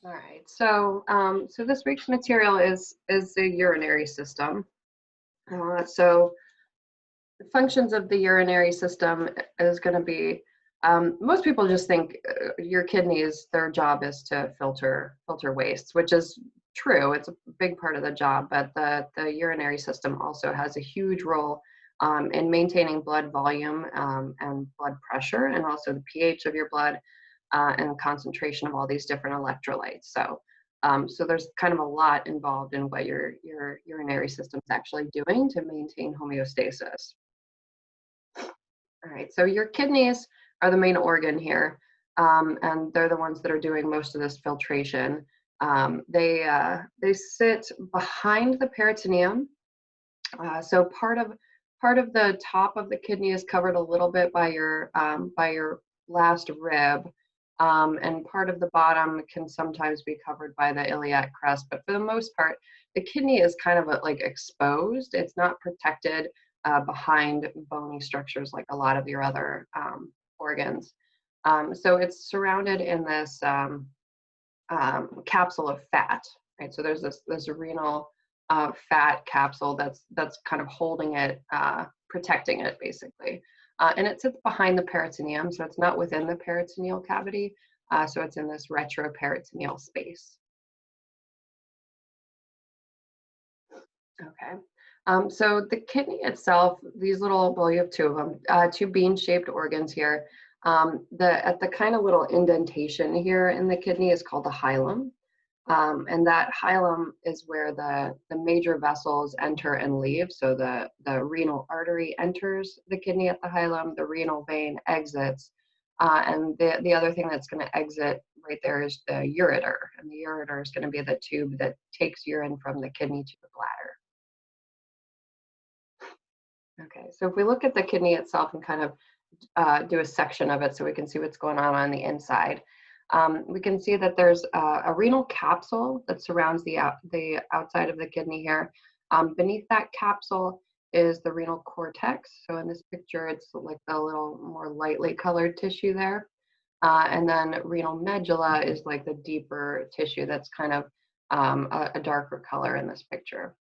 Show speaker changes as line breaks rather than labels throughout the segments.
All right. So this week's material is the urinary system. So the functions of the urinary system is going to be most people just think your kidneys, their job is to filter wastes, which is true. It's a big part of the job, but the urinary system also has a huge role in maintaining blood volume and blood pressure, and also the pH of your blood and concentration of all these different electrolytes. So there's kind of a lot involved in what your urinary system is actually doing to maintain homeostasis. All right, so your kidneys are the main organ here, and they're the ones that are doing most of this filtration. They sit behind the peritoneum, so part of the top of the kidney is covered a little bit by your last rib, and part of the bottom can sometimes be covered by the iliac crest. But for the most part, the kidney is kind of like exposed. It's not protected behind bony structures like a lot of your other organs. So it's surrounded in this capsule of fat, right? So there's this renal fat capsule that's kind of holding it, protecting it basically. And it sits behind the peritoneum, so it's not within the peritoneal cavity. So it's in this retroperitoneal space. Okay. So the kidney itself, these little, well, you have two of them, two bean-shaped organs here. At the kind of little indentation here in the kidney is called the hilum. And that hilum is where the major vessels enter and leave. So the renal artery enters the kidney at the hilum, the renal vein exits, and the other thing that's going to exit right there is the ureter. And the ureter is going to be the tube that takes urine from the kidney to the bladder. Okay, so if we look at the kidney itself and kind of do a section of it so we can see what's going on the inside, we can see that there's a renal capsule that surrounds the outside of the kidney here. Beneath that capsule is the renal cortex. So in this picture, it's like the little more lightly colored tissue there. And then renal medulla is like the deeper tissue that's kind of a darker color in this picture.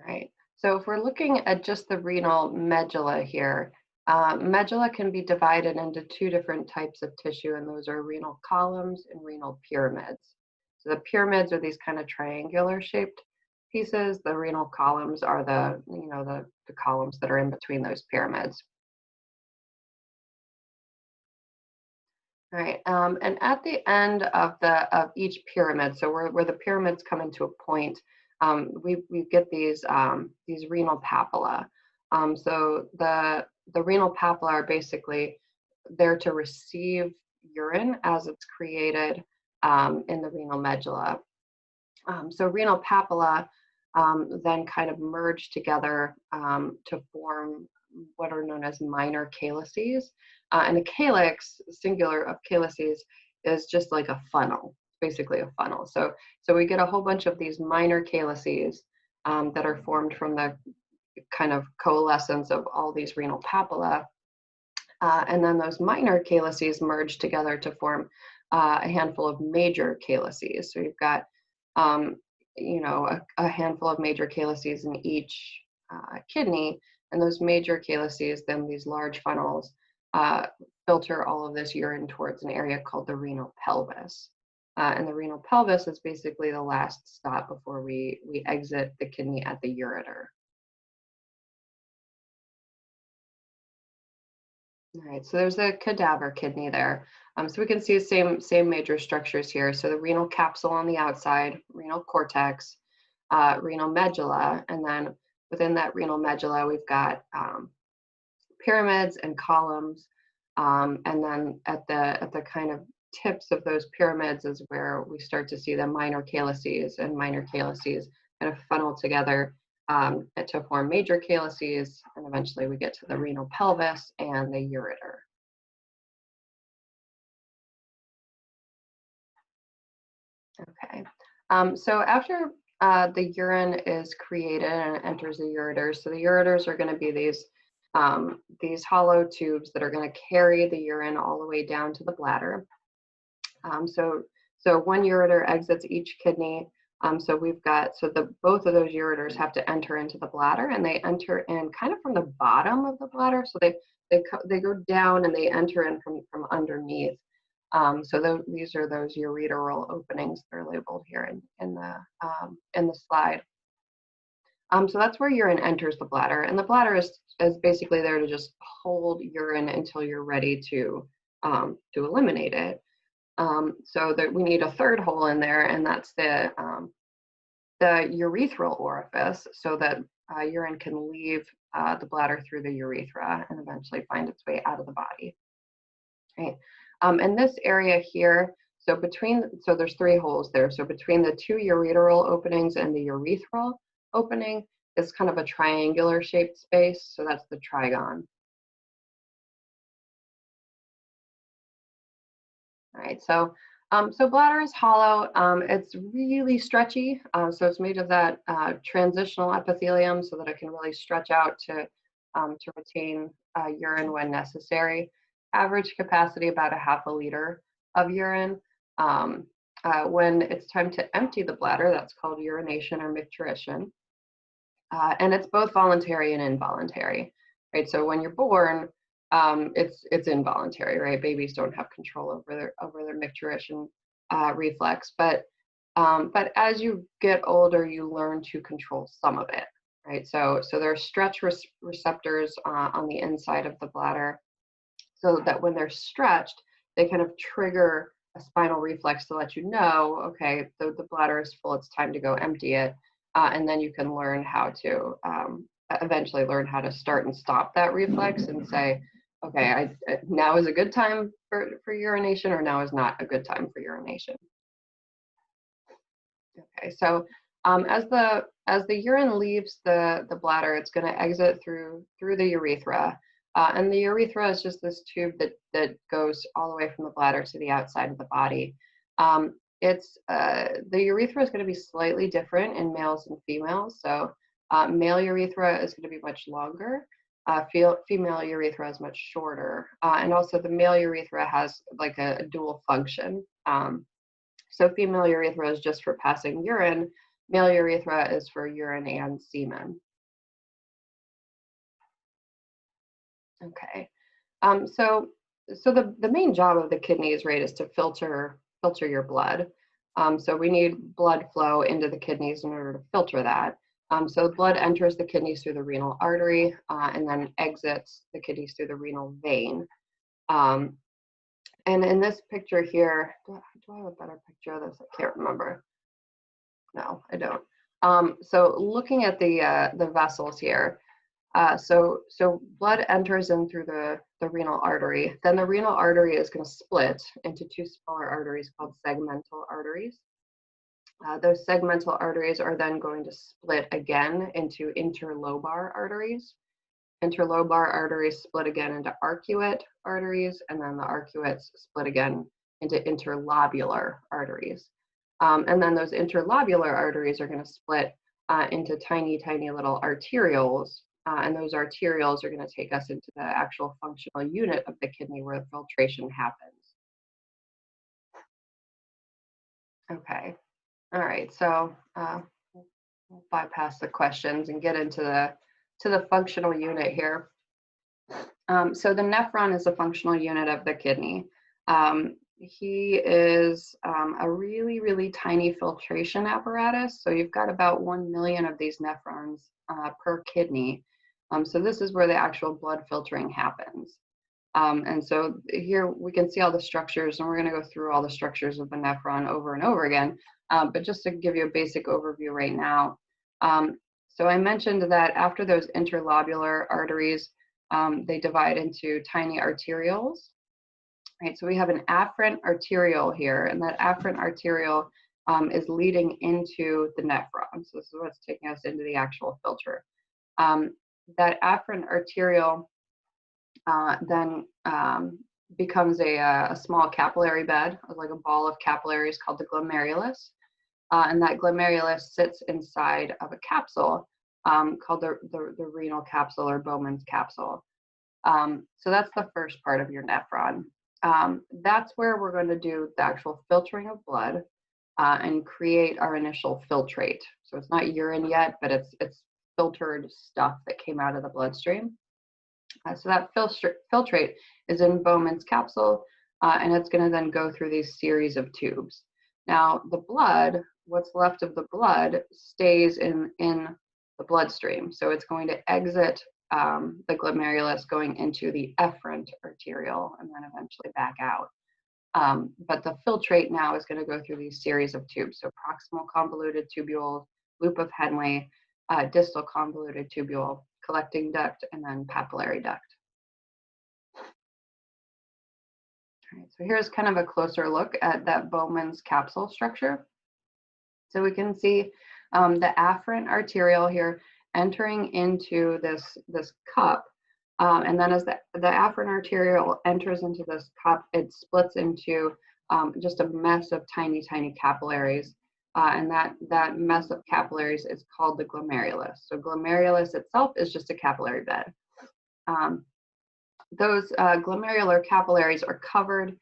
Right. So if we're looking at just the renal medulla here, medulla can be divided into two different types of tissue, and those are renal columns and renal pyramids. So the pyramids are these kind of triangular shaped pieces. The renal columns are the columns that are in between those pyramids. All right, and at the end of each pyramid, so where the pyramids come into a point, we get these renal papilla. So the renal papilla are basically there to receive urine as it's created in the renal medulla. So renal papilla then kind of merge together to form what are known as minor calyces. And a calyx, singular of calyces, is just like a funnel, basically a funnel. So we get a whole bunch of these minor calyces that are formed from the kind of coalescence of all these renal papilla. And then those minor calyces merge together to form a handful of major calyces. So you've got a handful of major calyces in each kidney, and those major calyces, then these large funnels, filter all of this urine towards an area called the renal pelvis. And the renal pelvis is basically the last stop before we exit the kidney at the ureter. All right, so there's a cadaver kidney there. So we can see the same major structures here. So the renal capsule on the outside, renal cortex, renal medulla, and then within that renal medulla, we've got pyramids and columns. And then at the kind of tips of those pyramids is where we start to see the minor calyces, and minor calyces kind of funnel together to form major calyces, and eventually we get to the renal pelvis and the ureter. Okay, so after the urine is created and it enters the ureters, so the ureters are going to be these hollow tubes that are going to carry the urine all the way down to the bladder. So one ureter exits each kidney. So we've got, both of those ureters have to enter into the bladder, and they enter in kind of from the bottom of the bladder. So they go down and they enter in from underneath. These are those ureteral openings. They're labeled here in the slide. So that's where urine enters the bladder, and the bladder is basically there to just hold urine until you're ready to eliminate it. So that we need a third hole in there, and that's the urethral orifice, so that urine can leave the bladder through the urethra and eventually find its way out of the body. Right. In this area here, so there's 3 holes there. So between the 2 ureteral openings and the urethral opening is kind of a triangular shaped space. So that's the trigon. All right, so bladder is hollow. It's really stretchy, so it's made of that transitional epithelium, so that it can really stretch out to retain urine when necessary. Average capacity about 1/2 liter of urine. When it's time to empty the bladder, that's called urination or micturition, and it's both voluntary and involuntary. Right, so when you're born, it's involuntary, right? Babies don't have control over their micturition reflex, but as you get older, you learn to control some of it, right? So there are stretch receptors on the inside of the bladder, so that when they're stretched, they kind of trigger a spinal reflex to let you know, okay, the bladder is full, it's time to go empty it, and then you can learn how to eventually learn how to start and stop that reflex and say, okay, now is a good time for urination, or now is not a good time for urination. Okay, so as the urine leaves the bladder, it's going to exit through the urethra, and the urethra is just this tube that goes all the way from the bladder to the outside of the body. The urethra is going to be slightly different in males and females. So male urethra is going to be much longer. Female urethra is much shorter, and also the male urethra has like a dual function. So female urethra is just for passing urine. Male urethra is for urine and semen. Okay. So the main job of the kidneys, right, is to filter your blood. So we need blood flow into the kidneys in order to filter that. So blood enters the kidneys through the renal artery and then exits the kidneys through the renal vein. And in this picture here, do I have a better picture of this? I can't remember. No, I don't. So looking at the vessels here, so blood enters in through the renal artery. Then the renal artery is going to split into 2 smaller arteries called segmental arteries. Those segmental arteries are then going to split again into interlobar arteries. Interlobar arteries split again into arcuate arteries, and then the arcuates split again into interlobular arteries. And then those interlobular arteries are going to split into tiny, tiny little arterioles, and those arterioles are going to take us into the actual functional unit of the kidney where the filtration happens. Okay, all right, so we'll bypass the questions and get into the functional unit here. So the nephron is a functional unit of the kidney. He is a really, really tiny filtration apparatus. So you've got about 1 million of these nephrons per kidney. So this is where the actual blood filtering happens. And so here we can see all the structures, and we're going to go through all the structures of the nephron over and over again. But just to give you a basic overview right now. So I mentioned that after those interlobular arteries, they divide into tiny arterioles. Right, so we have an afferent arteriole here, and that afferent arteriole is leading into the nephron. So this is what's taking us into the actual filter. That afferent arteriole then becomes a small capillary bed, like a ball of capillaries called the glomerulus. And that glomerulus sits inside of a capsule called the renal capsule or Bowman's capsule. So that's the first part of your nephron. that's where we're going to do the actual filtering of blood and create our initial filtrate. So it's not urine yet, but it's filtered stuff that came out of the bloodstream. So that filtrate is in Bowman's capsule, and it's going to then go through these series of tubes. Now, the blood, what's left of the blood, stays in the bloodstream. So it's going to exit the glomerulus, going into the efferent arteriole, and then eventually back out. But the filtrate now is going to go through these series of tubes. So proximal convoluted tubule, loop of Henle, distal convoluted tubule, collecting duct, and then papillary duct. All right, so here's kind of a closer look at that Bowman's capsule structure. So we can see the afferent arteriole here entering into this cup. And then as the afferent arteriole enters into this cup, it splits into just a mess of tiny, tiny capillaries. And that mess of capillaries is called the glomerulus. So glomerulus itself is just a capillary bed. Those glomerular capillaries are covered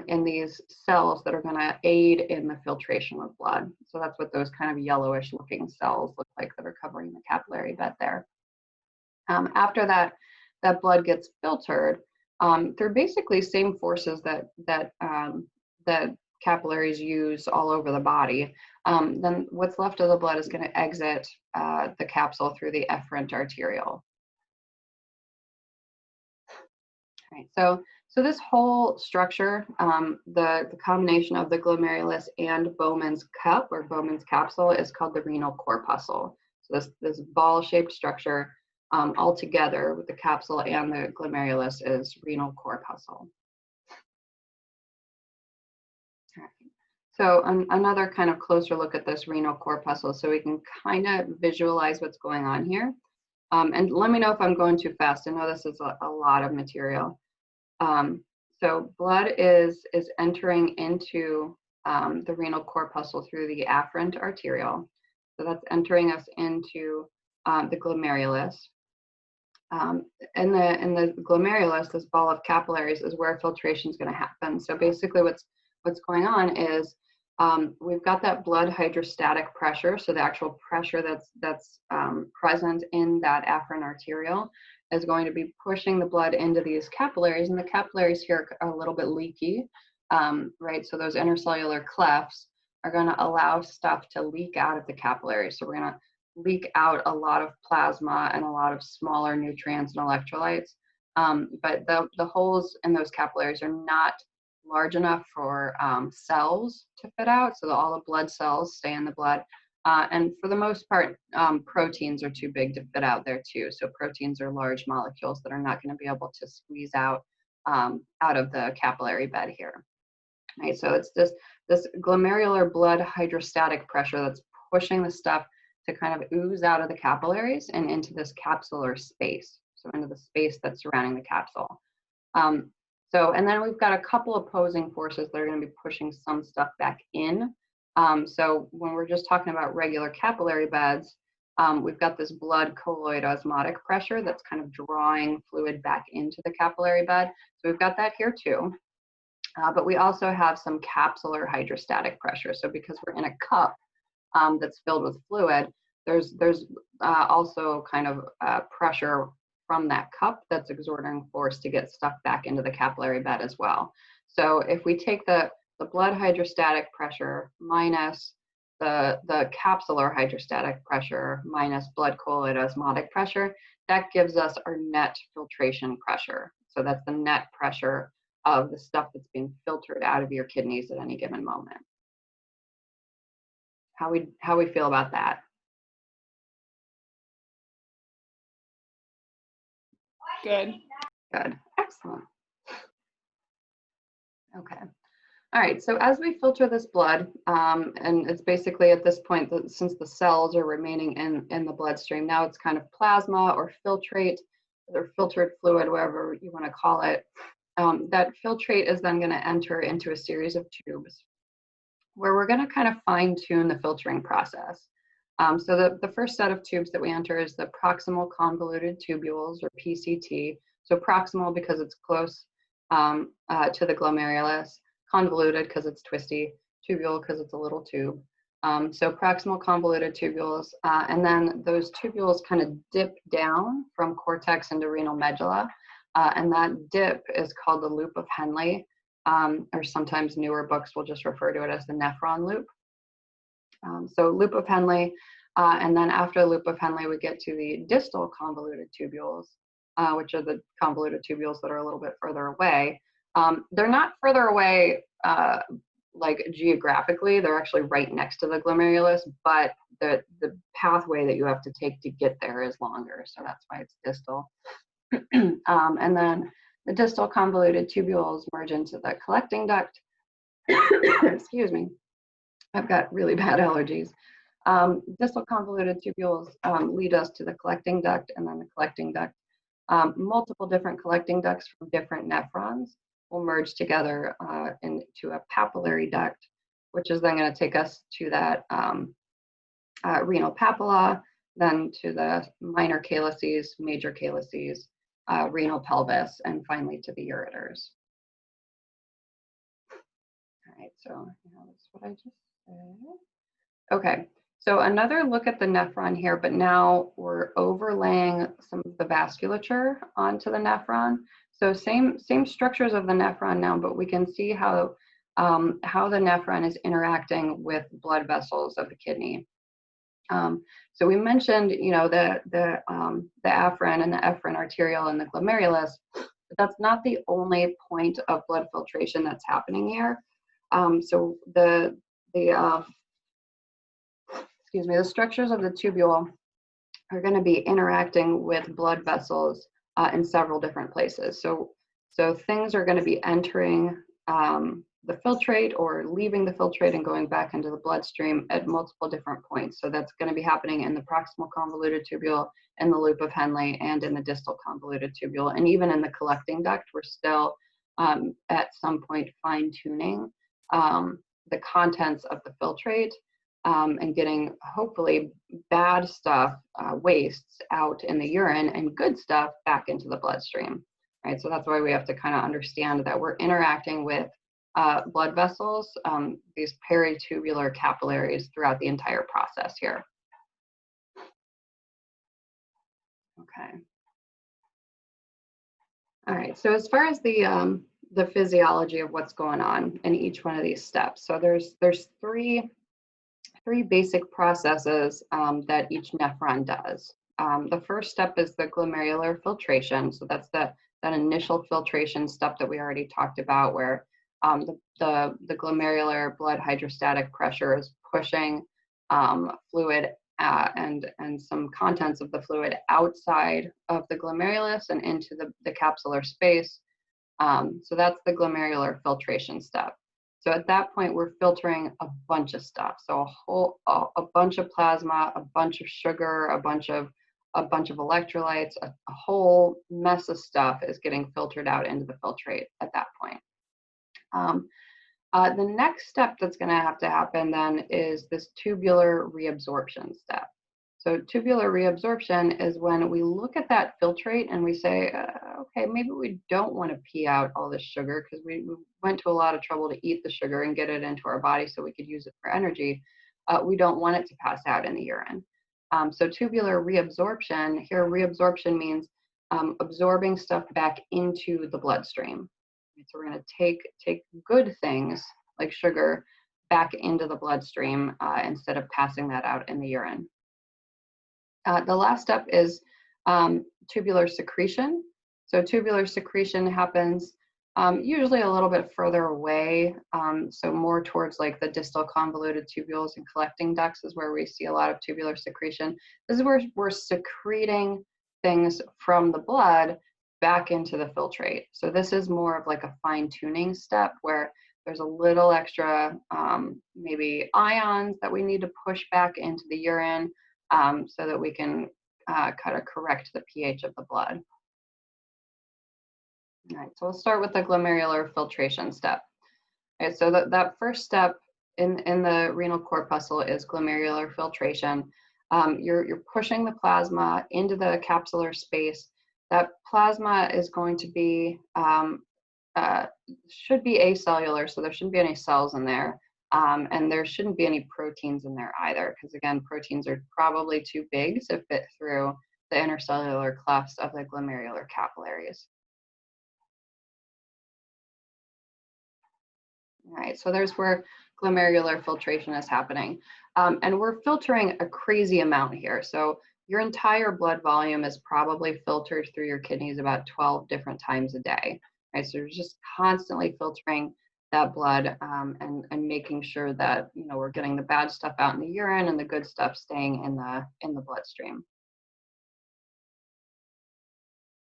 in these cells that are going to aid in the filtration of blood. So that's what those kind of yellowish looking cells look like that are covering the capillary bed there. After that blood gets filtered, they're basically same forces that capillaries use all over the body. Then what's left of the blood is going to exit the capsule through the efferent arteriole. Right, so this whole structure, the combination of the glomerulus and Bowman's cup or Bowman's capsule is called the renal corpuscle. So this ball-shaped structure all together with the capsule and the glomerulus is renal corpuscle. All right. So another kind of closer look at this renal corpuscle so we can kind of visualize what's going on here. And let me know if I'm going too fast. I know this is a lot of material. So blood is entering into the renal corpuscle through the afferent arteriole. So that's entering us into the glomerulus. In the glomerulus, this ball of capillaries is where filtration is going to happen. So basically what's going on is we've got that blood hydrostatic pressure. So the actual pressure that's present in that afferent arteriole is going to be pushing the blood into these capillaries, and the capillaries here are a little bit leaky, right? So those intercellular clefts are going to allow stuff to leak out of the capillaries. So we're going to leak out a lot of plasma and a lot of smaller nutrients and electrolytes. But the holes in those capillaries are not large enough for cells to fit out, so all the blood cells stay in the blood. And for the most part, proteins are too big to fit out there too. So proteins are large molecules that are not going to be able to squeeze out of the capillary bed here. Right, so it's this glomerular blood hydrostatic pressure that's pushing the stuff to kind of ooze out of the capillaries and into this capsular space, so into the space that's surrounding the capsule. And then we've got a couple opposing forces that are going to be pushing some stuff back in. So when we're just talking about regular capillary beds, we've got this blood colloid osmotic pressure that's kind of drawing fluid back into the capillary bed. So we've got that here too. But we also have some capsular hydrostatic pressure. So because we're in a cup that's filled with fluid, there's also kind of pressure from that cup that's exerting force to get stuff back into the capillary bed as well. So if we take the blood hydrostatic pressure minus the capsular hydrostatic pressure minus blood colloid osmotic pressure, that gives us our net filtration pressure. So that's the net pressure of the stuff that's being filtered out of your kidneys at any given moment. How we feel about that?
Good.
Good. Excellent. Okay. All right. So as we filter this blood, and it's basically at this point that since the cells are remaining in the bloodstream, now it's kind of plasma or filtrate or filtered fluid, whatever you want to call it. That filtrate is then going to enter into a series of tubes where we're going to kind of fine tune the filtering process. So the first set of tubes that we enter is the proximal convoluted tubules, or PCT. So proximal because it's close to the glomerulus, convoluted because it's twisty, tubule because it's a little tube. So proximal convoluted tubules, and then those tubules kind of dip down from cortex into renal medulla, and that dip is called the loop of Henle, or sometimes newer books will just refer to it as the nephron loop. So loop of Henle, and then after loop of Henle, we get to the distal convoluted tubules, which are the convoluted tubules that are a little bit further away. They're not further away like geographically, they're actually right next to the glomerulus, but the pathway that you have to take to get there is longer, so that's why it's distal. And then the distal convoluted tubules merge into the collecting duct. Excuse me, I've got really bad allergies. Distal convoluted tubules lead us to the collecting duct, and then the collecting duct, multiple different collecting ducts from different nephrons will merge together into a papillary duct, which is then going to take us to that renal papilla, then to the minor calyces, major calyces, renal pelvis, and finally to the ureters. All right, so that's what I just said. Okay, so another look at the nephron here, but now we're overlaying some of the vasculature onto the nephron. So same structures of the nephron now, but we can see how the nephron is interacting with blood vessels of the kidney. So we mentioned, the afferent and the efferent arteriole and the glomerulus, but that's not the only point of blood filtration that's happening here. So the structures of the tubule are going to be interacting with blood vessels in several different places. So things are going to be entering the filtrate or leaving the filtrate and going back into the bloodstream at multiple different points. So that's going to be happening in the proximal convoluted tubule, in the loop of Henle, and in the distal convoluted tubule. And even in the collecting duct, we're still at some point fine-tuning the contents of the filtrate and getting hopefully bad stuff, wastes out in the urine, and good stuff back into the bloodstream, right? So that's why we have to kind of understand that we're interacting with blood vessels, these peritubular capillaries throughout the entire process here. Okay. All right, so as far as the physiology of what's going on in each one of these steps, so there's three basic processes that each nephron does. The first step is the glomerular filtration. So that's that initial filtration step that we already talked about, where the glomerular blood hydrostatic pressure is pushing fluid and some contents of the fluid outside of the glomerulus and into the capsular space. So that's the glomerular filtration step. So at that point, we're filtering a bunch of stuff. So a bunch of plasma, a bunch of sugar, a bunch of electrolytes, a whole mess of stuff is getting filtered out into the filtrate at that point. The next step that's going to have to happen then is this tubular reabsorption step. So tubular reabsorption is when we look at that filtrate and we say, okay, maybe we don't want to pee out all this sugar because we went to a lot of trouble to eat the sugar and get it into our body so we could use it for energy. We don't want it to pass out in the urine. So tubular reabsorption, here reabsorption means absorbing stuff back into the bloodstream. So we're going to take good things like sugar back into the bloodstream instead of passing that out in the urine. The last step is tubular secretion. So tubular secretion happens usually a little bit further away, so more towards like the distal convoluted tubules and collecting ducts is where we see a lot of tubular secretion. This is where we're secreting things from the blood back into the filtrate. So this is more of like a fine-tuning step where there's a little extra maybe ions that we need to push back into the urine so that we can kind of correct the pH of the blood. All right, so we'll start with the glomerular filtration step. All right, so that first step in the renal corpuscle is glomerular filtration. You're pushing the plasma into the capsular space. That plasma is going to be should be acellular, so there shouldn't be any cells in there. And there shouldn't be any proteins in there either, because again, proteins are probably too big to fit through the intercellular clefts of the glomerular capillaries. All right, so there's where glomerular filtration is happening. And we're filtering a crazy amount here. So your entire blood volume is probably filtered through your kidneys about 12 different times a day. Right, so you're just constantly filtering that blood and making sure that we're getting the bad stuff out in the urine and the good stuff staying in the bloodstream.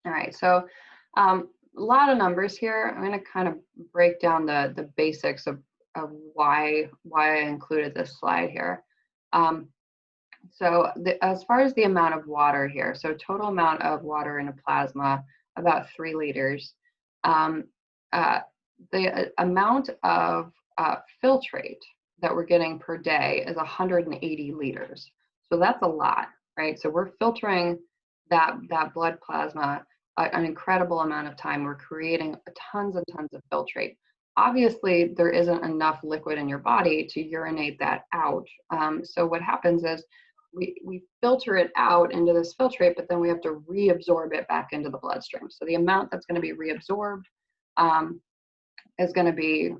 All right, so a lot of numbers here. I'm going to kind of break down the basics of why I included this slide here. So as far as the amount of water here, so total amount of water in a plasma, about 3 liters. The amount of filtrate that we're getting per day is 180 liters. So that's a lot, right? So we're filtering that blood plasma an incredible amount of time. We're creating tons and tons of filtrate. Obviously, there isn't enough liquid in your body to urinate that out. So what happens is we filter it out into this filtrate, but then we have to reabsorb it back into the bloodstream. So the amount that's going to be reabsorbed is going to be,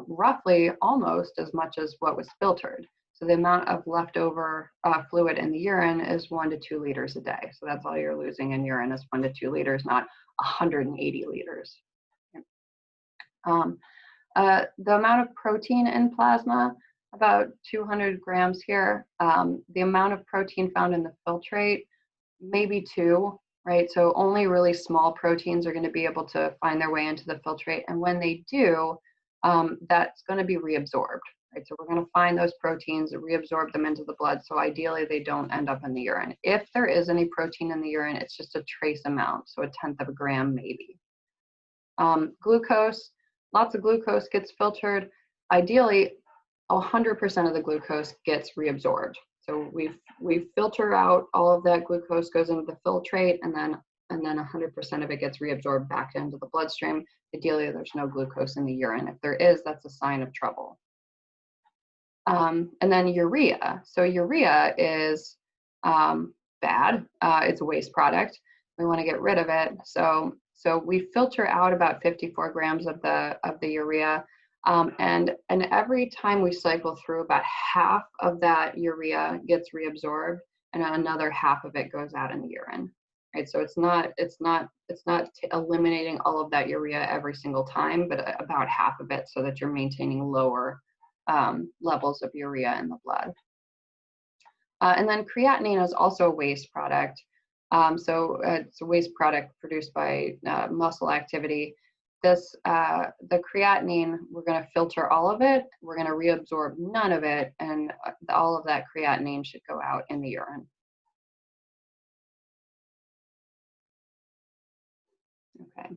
roughly almost as much as what was filtered. So the amount of leftover fluid in the urine is 1 to 2 liters a day. So that's all you're losing in urine is 1 to 2 liters, not 180 liters. The amount of protein in plasma, about 200 grams here. The amount of protein found in the filtrate, maybe 2, right? So only really small proteins are going to be able to find their way into the filtrate. And when they do, that's going to be reabsorbed, right? So we're going to find those proteins, reabsorb them into the blood. So ideally, they don't end up in the urine. If there is any protein in the urine, it's just a trace amount, so 1/10 of a gram maybe. Glucose, lots of glucose gets filtered. Ideally, 100% of the glucose gets reabsorbed. So we filter out all of that glucose, goes into the filtrate, and then 100% of it gets reabsorbed back into the bloodstream. Ideally, there's no glucose in the urine. If there is, that's a sign of trouble. And then urea. So urea is bad. It's a waste product. We want to get rid of it. So we filter out about 54 grams of the urea. And every time we cycle through, about half of that urea gets reabsorbed, and another half of it goes out in the urine. Right, so it's not eliminating all of that urea every single time, but about half of it, so that you're maintaining lower levels of urea in the blood. And then creatinine is also a waste product. So it's a waste product produced by muscle activity. The creatinine, we're going to filter all of it. We're going to reabsorb none of it, and all of that creatinine should go out in the urine. Okay.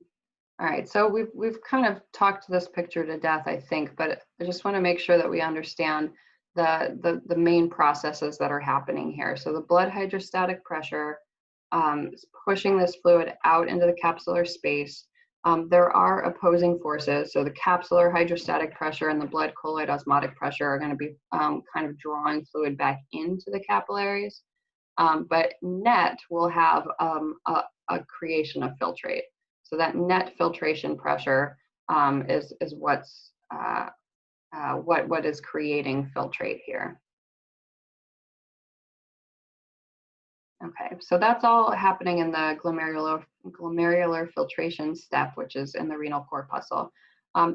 All right. So we've kind of talked this picture to death, I think, but I just want to make sure that we understand the main processes that are happening here. So the blood hydrostatic pressure is pushing this fluid out into the capsular space. There are opposing forces. So the capsular hydrostatic pressure and the blood colloid osmotic pressure are going to be kind of drawing fluid back into the capillaries. But net will have a creation of filtrate. So that net filtration pressure is what's what is creating filtrate here. Okay, so that's all happening in the glomerular filtration step, which is in the renal corpuscle.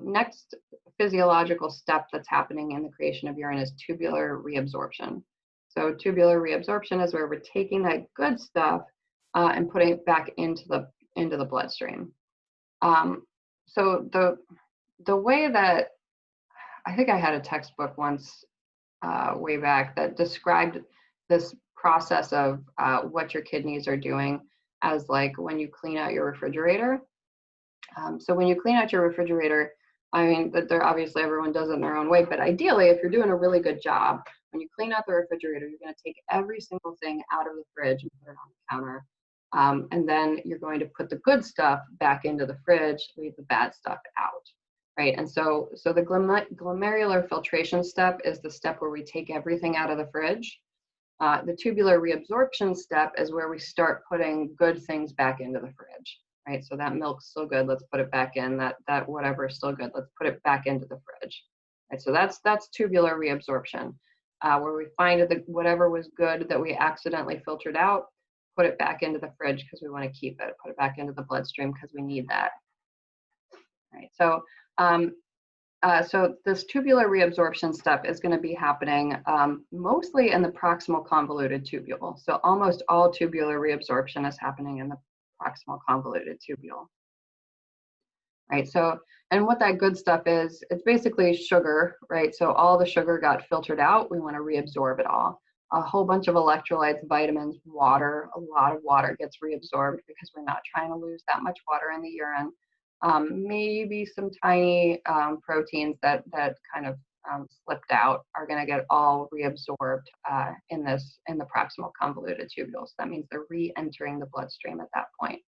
Next physiological step that's happening in the creation of urine is tubular reabsorption. So tubular reabsorption is where we're taking that good stuff and putting it back into the bloodstream. So the way that, I think I had a textbook once way back that described this process of what your kidneys are doing as like when you clean out your refrigerator. So when you clean out your refrigerator, I mean, that there obviously everyone does it in their own way, but ideally, if you're doing a really good job, when you clean out the refrigerator, you're going to take every single thing out of the fridge and put it on the counter. And then you're going to put the good stuff back into the fridge, leave the bad stuff out, right? And so the glomerular filtration step is the step where we take everything out of the fridge. The tubular reabsorption step is where we start putting good things back into the fridge, right? So that milk's still good, let's put it back in. That whatever is still good, let's put it back into the fridge. Right, so that's tubular reabsorption, where we find that whatever was good that we accidentally filtered out, put it back into the fridge because we want to keep it, put it back into the bloodstream because we need that. Right, so this tubular reabsorption step is going to be happening mostly in the proximal convoluted tubule. So almost all tubular reabsorption is happening in the proximal convoluted tubule. Right, so, and what that good stuff is, it's basically sugar, right? So all the sugar got filtered out, we want to reabsorb it all. A whole bunch of electrolytes, vitamins, water, a lot of water gets reabsorbed because we're not trying to lose that much water in the urine. Maybe some tiny proteins that kind of slipped out are going to get all reabsorbed in the proximal convoluted tubule. So that means they're re-entering the bloodstream at that point.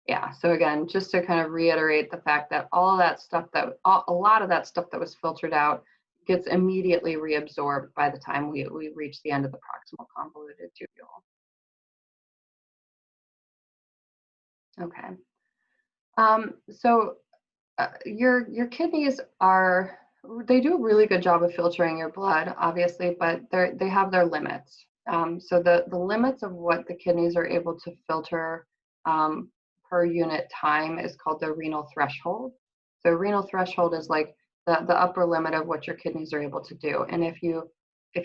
Yeah, so again, just to kind of reiterate the fact that all of that stuff a lot of that stuff that was filtered out gets immediately reabsorbed by the time we reach the end of the proximal convoluted tubule. Okay. Your kidneys they do a really good job of filtering your blood, obviously, but they have their limits. So the limits of what the kidneys are able to filter per unit time is called the renal threshold. So renal threshold is like the upper limit of what your kidneys are able to do. And if you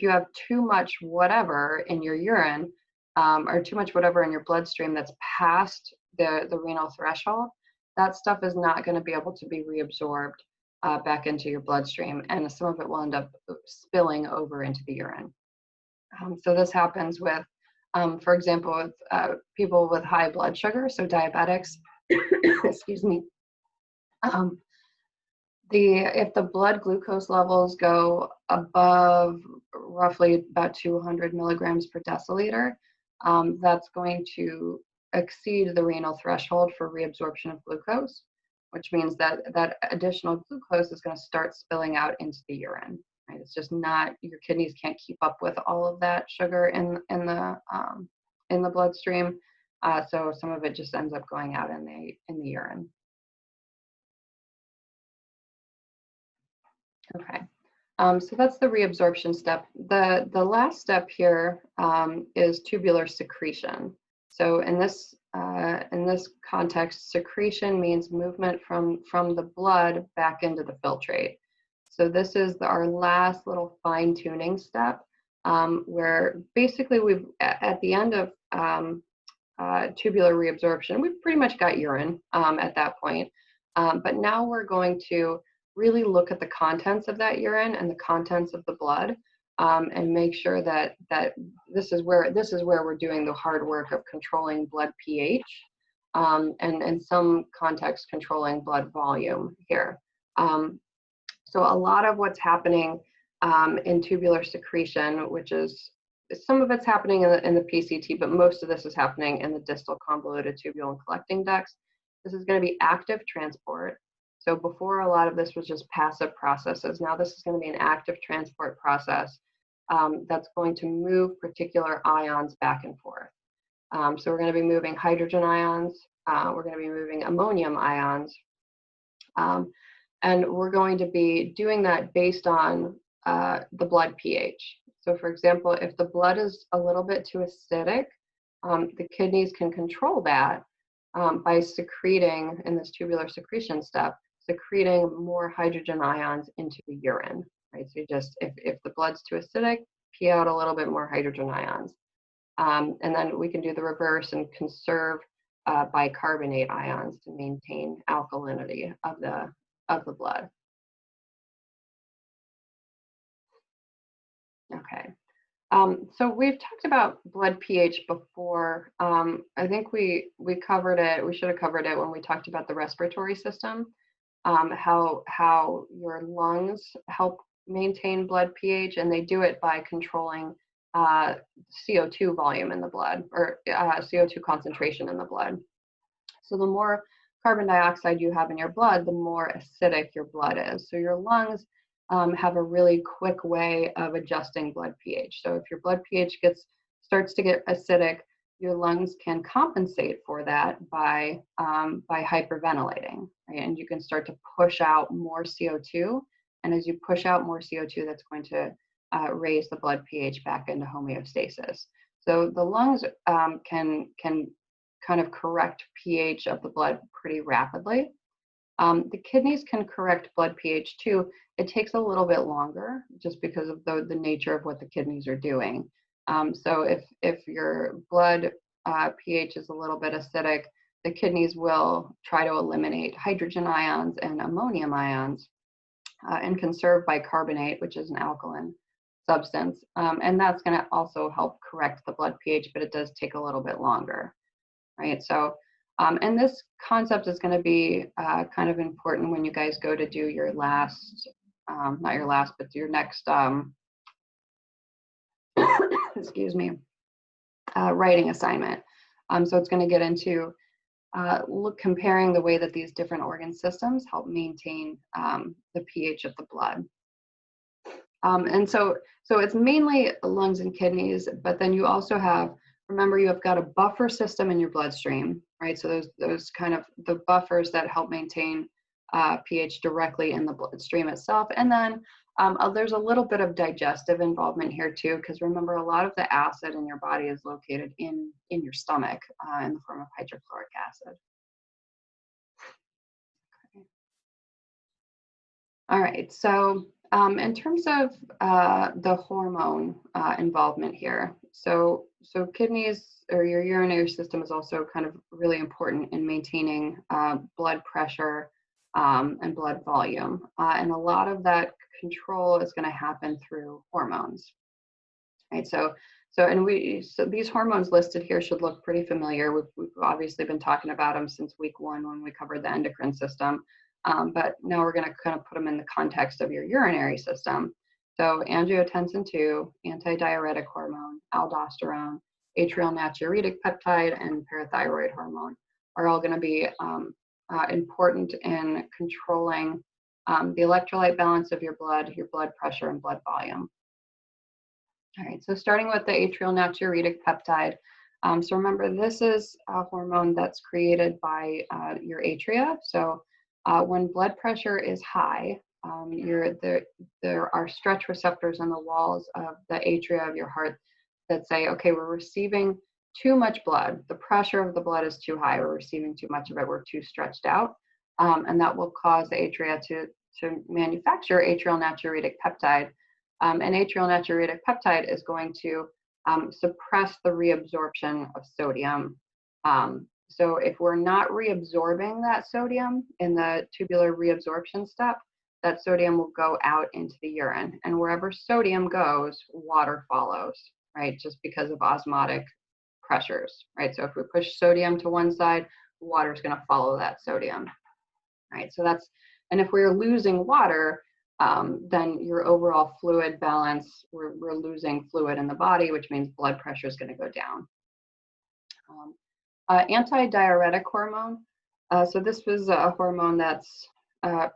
have too much whatever in your urine or too much whatever in your bloodstream that's past the renal threshold, that stuff is not going to be able to be reabsorbed back into your bloodstream, and some of it will end up spilling over into the urine. So this happens with, for example, with people with high blood sugar, so diabetics, excuse me. If the blood glucose levels go above roughly about 200 milligrams per deciliter, that's going to exceed the renal threshold for reabsorption of glucose, which means that that additional glucose is going to start spilling out into the urine. Right? It's just not, your kidneys can't keep up with all of that sugar in the bloodstream, so some of it just ends up going out in the urine. Okay, so that's the reabsorption step. The last step here is tubular secretion. So in this context, secretion means movement from the blood back into the filtrate. So this is our last little fine-tuning step, where basically we've at the end of tubular reabsorption, we've pretty much got urine at that point. But now we're going to really look at the contents of that urine and the contents of the blood, and make sure that this is where we're doing the hard work of controlling blood pH, and in some context controlling blood volume here. So a lot of what's happening in tubular secretion, which is some of it's happening in the PCT, but most of this is happening in the distal convoluted tubule and collecting ducts. This is going to be active transport. So before, a lot of this was just passive processes. Now this is going to be an active transport process that's going to move particular ions back and forth. So we're going to be moving hydrogen ions, we're going to be moving ammonium ions, and we're going to be doing that based on the blood pH. So for example, if the blood is a little bit too acidic, the kidneys can control that by secreting, in this tubular secretion step, secreting more hydrogen ions into the urine, right? So you just, if the blood's too acidic, pee out a little bit more hydrogen ions. And then we can do the reverse and conserve bicarbonate ions to maintain alkalinity of the blood. Okay. So we've talked about blood pH before. I think we covered it. We should have covered it when we talked about the respiratory system. How your lungs help maintain blood pH, and they do it by controlling CO2 volume in the blood, or CO2 concentration in the blood. So the more carbon dioxide you have in your blood, the more acidic your blood is. So your lungs have a really quick way of adjusting blood pH. So if your blood pH starts to get acidic, your lungs can compensate for that by hyperventilating, right? And you can start to push out more CO2. And as you push out more CO2, that's going to raise the blood pH back into homeostasis. So the lungs can kind of correct pH of the blood pretty rapidly. The kidneys can correct blood pH too. It takes a little bit longer just because of the nature of what the kidneys are doing. So if your blood pH is a little bit acidic, the kidneys will try to eliminate hydrogen ions and ammonium ions and conserve bicarbonate, which is an alkaline substance. And that's going to also help correct the blood pH, but it does take a little bit longer, right? So, and this concept is going to be kind of important when you guys go to do your last, not your last, but your next, excuse me, writing assignment. So it's going to get into comparing the way that these different organ systems help maintain the pH of the blood. And so it's mainly lungs and kidneys, but then you also have, remember, you have got a buffer system in your bloodstream, right? So those kind of the buffers that help maintain pH directly in the bloodstream itself. And then there's a little bit of digestive involvement here too, because remember, a lot of the acid in your body is located in your stomach in the form of hydrochloric acid. Okay. All right, so in terms of the hormone involvement here, so kidneys or your urinary system is also kind of really important in maintaining blood pressure and blood volume. And a lot of that control is going to happen through hormones, right? So these hormones listed here should look pretty familiar. We've obviously been talking about them since week 1 when we covered the endocrine system. But now we're going to kind of put them in the context of your urinary system. So angiotensin 2, antidiuretic hormone, aldosterone, atrial natriuretic peptide, and parathyroid hormone are all going to be important in controlling the electrolyte balance of your blood pressure, and blood volume. All right, so starting with the atrial natriuretic peptide. So remember, this is a hormone that's created by your atria. So when blood pressure is high, there are stretch receptors on the walls of the atria of your heart that say, okay, we're receiving too much blood. The pressure of the blood is too high. We're receiving too much of it. We're too stretched out. And that will cause the atria to manufacture atrial natriuretic peptide. And atrial natriuretic peptide is going to suppress the reabsorption of sodium. So if we're not reabsorbing that sodium in the tubular reabsorption step, that sodium will go out into the urine. And wherever sodium goes, water follows, right? Just because of osmotic pressures, right? So if we push sodium to one side, water is going to follow that sodium, right? So and if we're losing water, then your overall fluid balance, we're losing fluid in the body, which means blood pressure is going to go down. Antidiuretic hormone. So this was a hormone that's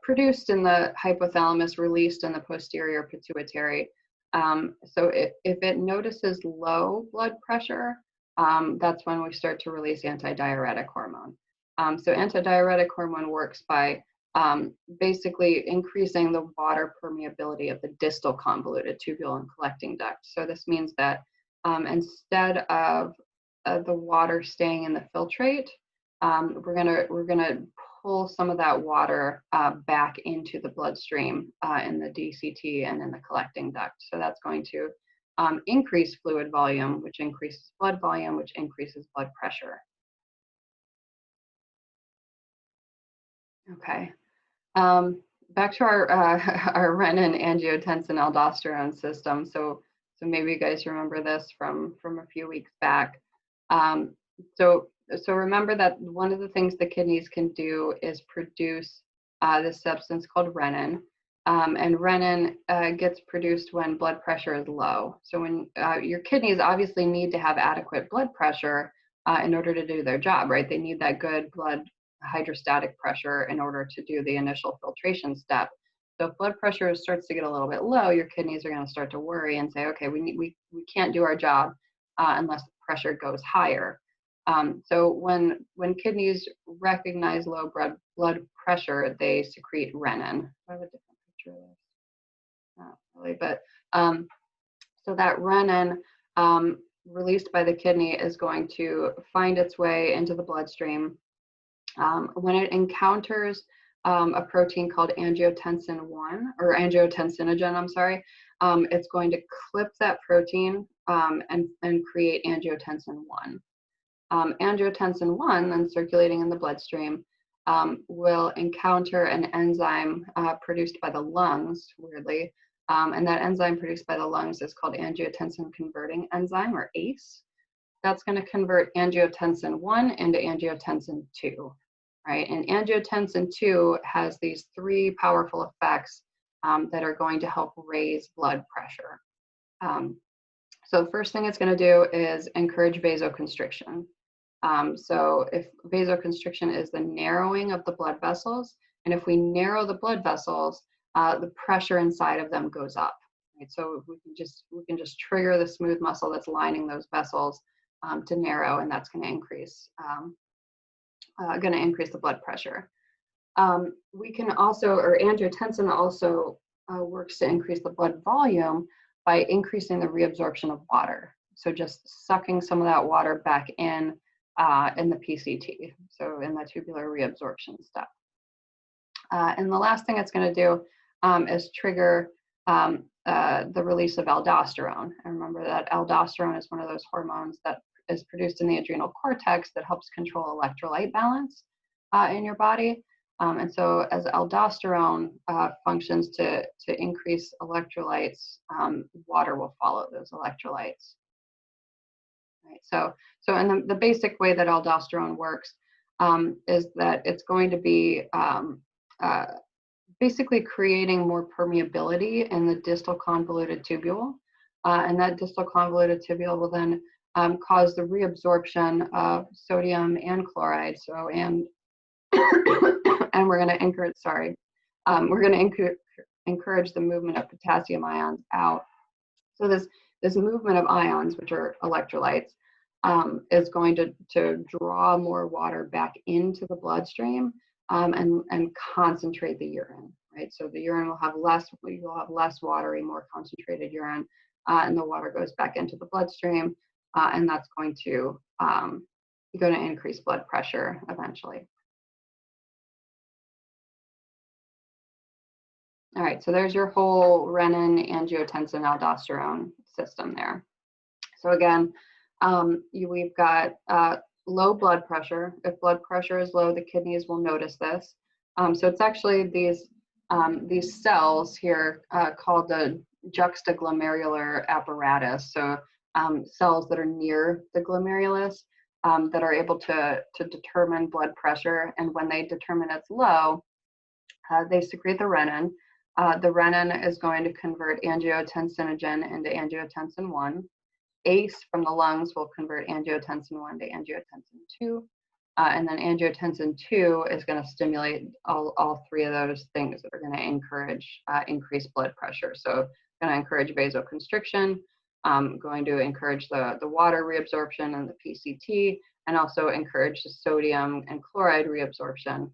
produced in the hypothalamus, released in the posterior pituitary. So if it notices low blood pressure, that's when we start to release antidiuretic hormone. So antidiuretic hormone works by basically increasing the water permeability of the distal convoluted tubule and collecting duct. So this means that instead of the water staying in the filtrate, we're gonna pull some of that water back into the bloodstream in the DCT and in the collecting duct. So that's going to increase fluid volume, which increases blood volume, which increases blood pressure. Okay. Back to our renin, angiotensin, aldosterone system. So maybe you guys remember this from a few weeks back. So remember that one of the things the kidneys can do is produce this substance called renin. and renin gets produced when blood pressure is low. So when your kidneys obviously need to have adequate blood pressure in order to do their job, right? They need that good blood hydrostatic pressure in order to do the initial filtration step. So if blood pressure starts to get a little bit low, your kidneys are going to start to worry and say, okay, we can't do our job unless the pressure goes higher. So when kidneys recognize low blood pressure, they secrete renin. I have a different picture of this. Not really, but so that renin released by the kidney is going to find its way into the bloodstream. When it encounters a protein called angiotensin 1 or angiotensinogen, I'm sorry, it's going to clip that protein and create angiotensin 1. Angiotensin 1, then circulating in the bloodstream, will encounter an enzyme produced by the lungs, weirdly, and that enzyme produced by the lungs is called angiotensin converting enzyme, or ACE. That's going to convert angiotensin 1 into angiotensin 2, right? And angiotensin 2 has these 3 powerful effects that are going to help raise blood pressure. So the first thing it's going to do is encourage vasoconstriction. So if vasoconstriction is the narrowing of the blood vessels, and if we narrow the blood vessels, the pressure inside of them goes up. Right? So we can just trigger the smooth muscle that's lining those vessels to narrow, and that's going to increase the blood pressure. We can also, or angiotensin also works to increase the blood volume by increasing the reabsorption of water. So just sucking some of that water back in the PCT, so in the tubular reabsorption step. And the last thing it's going to do is trigger the release of aldosterone. And remember that aldosterone is one of those hormones that is produced in the adrenal cortex that helps control electrolyte balance in your body. And so as aldosterone functions to increase electrolytes, water will follow those electrolytes. Right. So in the basic way that aldosterone works is that it's going to be basically creating more permeability in the distal convoluted tubule. And that distal convoluted tubule will then cause the reabsorption of sodium and chloride. So, and we're going to encourage, we're going to encourage the movement of potassium ions out. So this movement of ions, which are electrolytes, is going to draw more water back into the bloodstream and concentrate the urine, right? So the urine will have less watery, more concentrated urine, and the water goes back into the bloodstream, and that's going to increase blood pressure eventually. All right, so there's your whole renin, angiotensin, aldosterone system there. So again, we've got low blood pressure. If blood pressure is low, the kidneys will notice this. So it's actually these cells here called the juxtaglomerular apparatus. So cells that are near the glomerulus that are able to determine blood pressure. And when they determine it's low, they secrete the renin. The renin is going to convert angiotensinogen into angiotensin 1. ACE from the lungs will convert angiotensin 1 to angiotensin 2. And then angiotensin 2 is going to stimulate all 3 of those things that are going to encourage increased blood pressure. So going to encourage vasoconstriction, going to encourage the water reabsorption and the PCT, and also encourage the sodium and chloride reabsorption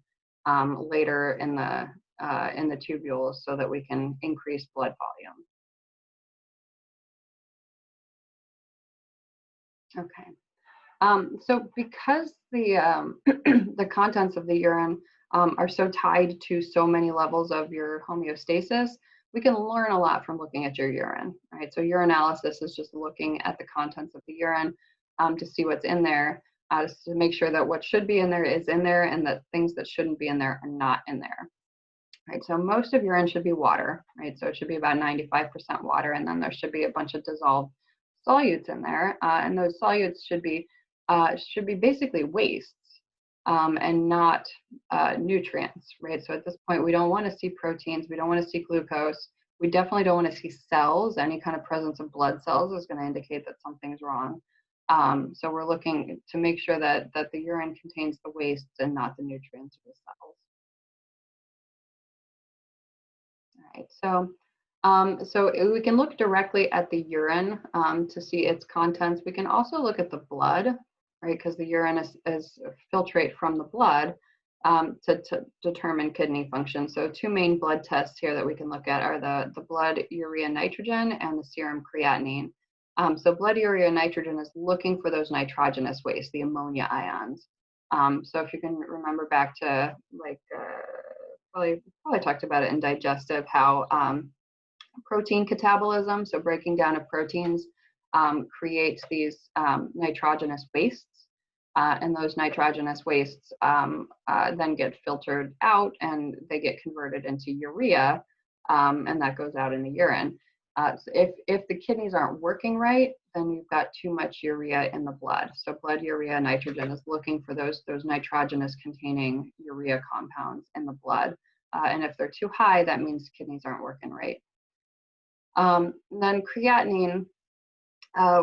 later in the tubules so that we can increase blood volume. Okay. So because the the contents of the urine are so tied to so many levels of your homeostasis, we can learn a lot from looking at your urine, right? So urinalysis is just looking at the contents of the urine to see what's in there, to make sure that what should be in there is in there and that things that shouldn't be in there are not in there. Right, so most of urine should be water, right? So it should be about 95% water, and then there should be a bunch of dissolved solutes in there, and those solutes should be basically wastes. and not nutrients, right? So at this point, we don't want to see proteins, we don't want to see glucose, we definitely don't want to see cells. Any kind of presence of blood cells is going to indicate that something's wrong. So we're looking to make sure that the urine contains the wastes and not the nutrients or the cells. All right, so we can look directly at the urine to see its contents. We can also look at the blood, right? Because the urine is filtrate from the blood to determine kidney function. So two main blood tests here that we can look at are the blood urea nitrogen and the serum creatinine. So blood urea nitrogen is looking for those nitrogenous wastes, the ammonia ions. So if you can remember back to like probably talked about it in digestive, how protein catabolism, so breaking down of proteins, creates these nitrogenous wastes. And those nitrogenous wastes then get filtered out and they get converted into urea, and that goes out in the urine. So if the kidneys aren't working right, then you've got too much urea in the blood. So blood urea nitrogen is looking for those nitrogenous containing urea compounds in the blood. And if they're too high, that means kidneys aren't working right. Then creatinine,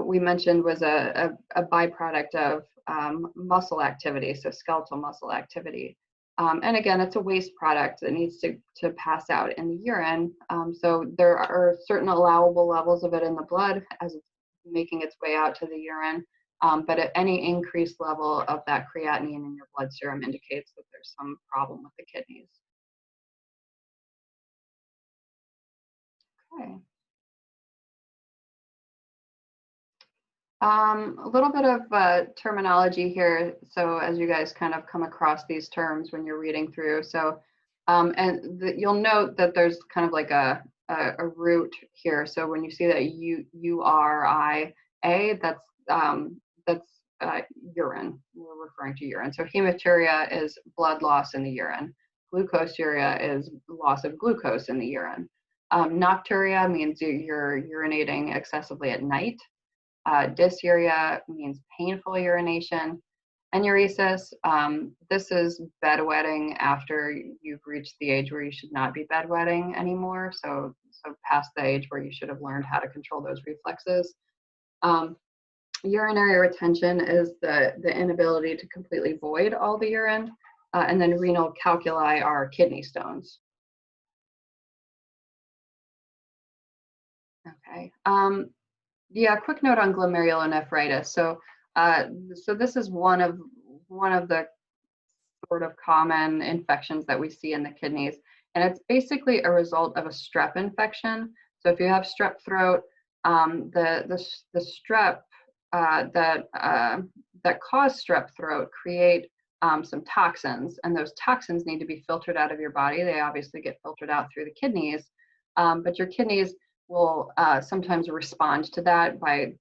we mentioned, was a byproduct of muscle activity, so skeletal muscle activity. And again, it's a waste product that needs to pass out in the urine. So there are certain allowable levels of it in the blood as it's making its way out to the urine. But at any increased level of that creatinine in your blood serum indicates that there's some problem with the kidneys. Okay. A little bit of terminology here. So as you guys kind of come across these terms when you're reading through. So, you'll note that there's kind of like a root here. So when you see that URIA, that's urine. We're referring to urine. So hematuria is blood loss in the urine. Glucosuria is loss of glucose in the urine. Nocturia means you're urinating excessively at night. Dysuria means painful urination. Enuresis, this is bedwetting after you've reached the age where you should not be bedwetting anymore. So past the age where you should have learned how to control those reflexes. Urinary retention is the inability to completely void all the urine. And then renal calculi are kidney stones. Okay. Yeah, quick note on glomerulonephritis. So this is one of the sort of common infections that we see in the kidneys, and it's basically a result of a strep infection. So if you have strep throat, the strep that cause strep throat create some toxins, and those toxins need to be filtered out of your body. They obviously get filtered out through the kidneys, but your kidneys will sometimes respond to that by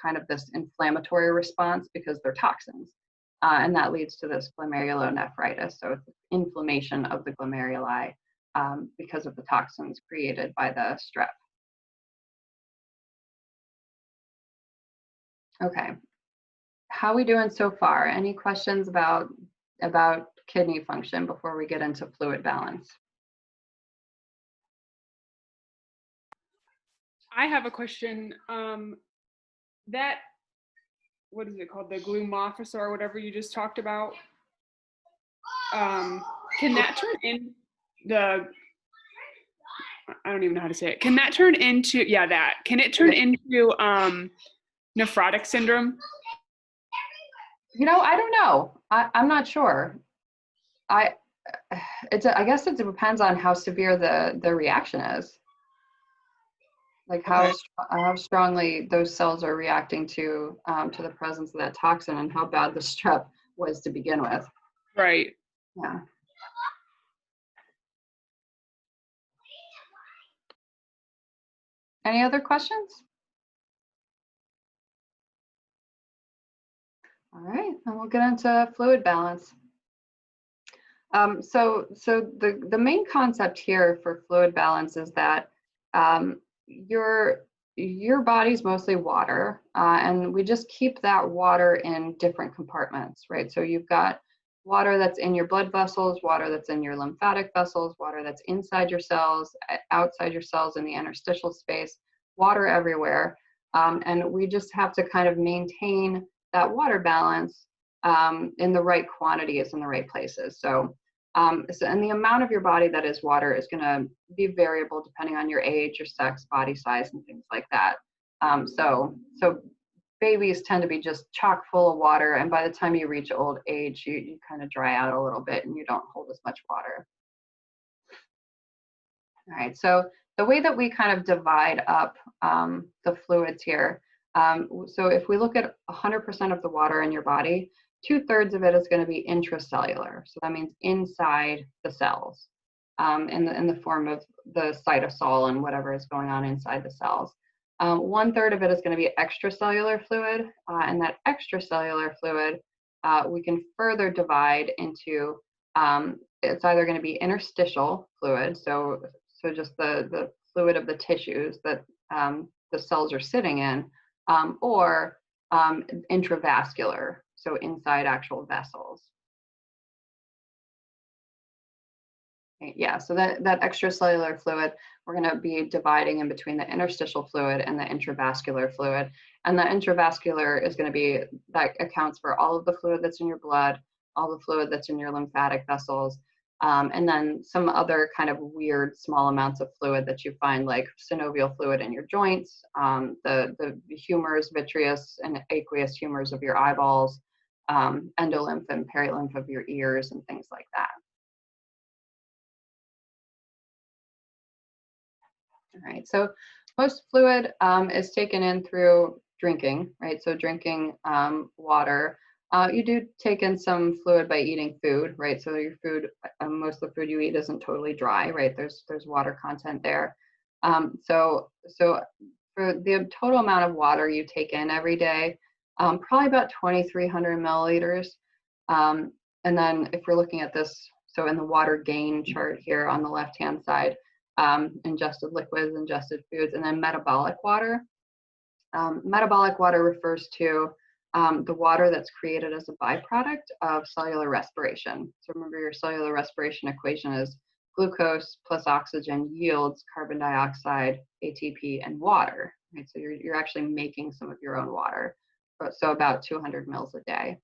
kind of this inflammatory response because they're toxins. And that leads to this glomerulonephritis. So it's inflammation of the glomeruli because of the toxins created by the strep. Okay, how are we doing so far? Any questions about kidney function before we get into fluid balance?
I have a question. That, what is it called? The glumofosor or whatever you just talked about. Can that turn in the, I don't even know how to say it. Can that turn into, yeah, that. Can it turn into nephrotic syndrome?
You know, I don't know. I'm not sure. I guess it depends on how severe the reaction is. Like how strongly those cells are reacting to the presence of that toxin and how bad the strep was to begin with.
Right.
Yeah. Any other questions? All right, and we'll get into fluid balance. So the main concept here for fluid balance is that your body's mostly water, and we just keep that water in different compartments, right? So you've got water that's in your blood vessels, water that's in your lymphatic vessels, water that's inside your cells, outside your cells in the interstitial space, water everywhere. And we just have to kind of maintain that water balance in the right quantities in the right places. And the amount of your body that is water is going to be variable depending on your age, your sex, body size, and things like that. So babies tend to be just chock full of water, and by the time you reach old age, you kind of dry out a little bit and you don't hold as much water. All right, so the way that we kind of divide up the fluids here, so if we look at 100% of the water in your body, 2/3 of it is going to be intracellular. So that means inside the cells, in the form of the cytosol and whatever is going on inside the cells. 1/3 of it is going to be extracellular fluid, and that extracellular fluid we can further divide into, it's either going to be interstitial fluid, so just the fluid of the tissues that the cells are sitting in, or intravascular, so inside actual vessels. Yeah, so that extracellular fluid, we're going to be dividing in between the interstitial fluid and the intravascular fluid. And the intravascular is going to be, that accounts for all of the fluid that's in your blood, all the fluid that's in your lymphatic vessels, and then some other kind of weird small amounts of fluid that you find, like synovial fluid in your joints, the humors, vitreous and aqueous humors of your eyeballs, endolymph and perilymph of your ears, and things like that. All right, so most fluid is taken in through drinking, right? So drinking water. You do take in some fluid by eating food, right? So your food, most of the food you eat isn't totally dry, right? There's water content there. So for the total amount of water you take in every day, probably about 2,300 milliliters. And then if we're looking at this, so in the water gain chart here on the left-hand side, ingested liquids, ingested foods, and then metabolic water. Metabolic water refers to the water that's created as a byproduct of cellular respiration. So remember, your cellular respiration equation is glucose plus oxygen yields carbon dioxide, ATP, and water. Right? So you're actually making some of your own water. So about 200 mils a day.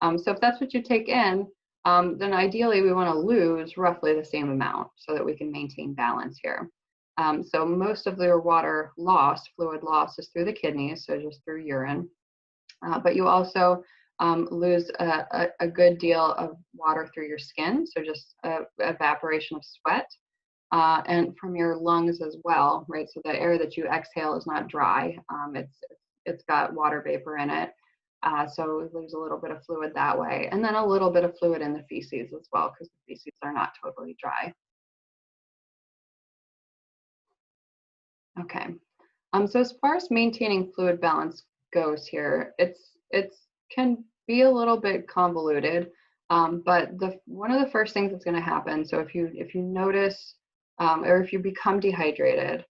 So if that's what you take in, then ideally we want to lose roughly the same amount so that we can maintain balance here. So most of your water loss, fluid loss, is through the kidneys, so just through urine. But you also lose a good deal of water through your skin, so just evaporation of sweat, and from your lungs as well, right? So the air that you exhale is not dry. It's got water vapor in it. So there's a little bit of fluid that way, and then a little bit of fluid in the feces as well, because the feces are not totally dry. Okay, so as far as maintaining fluid balance goes here, it can be a little bit convoluted, but one of the first things that's going to happen, so if you notice or if you become dehydrated,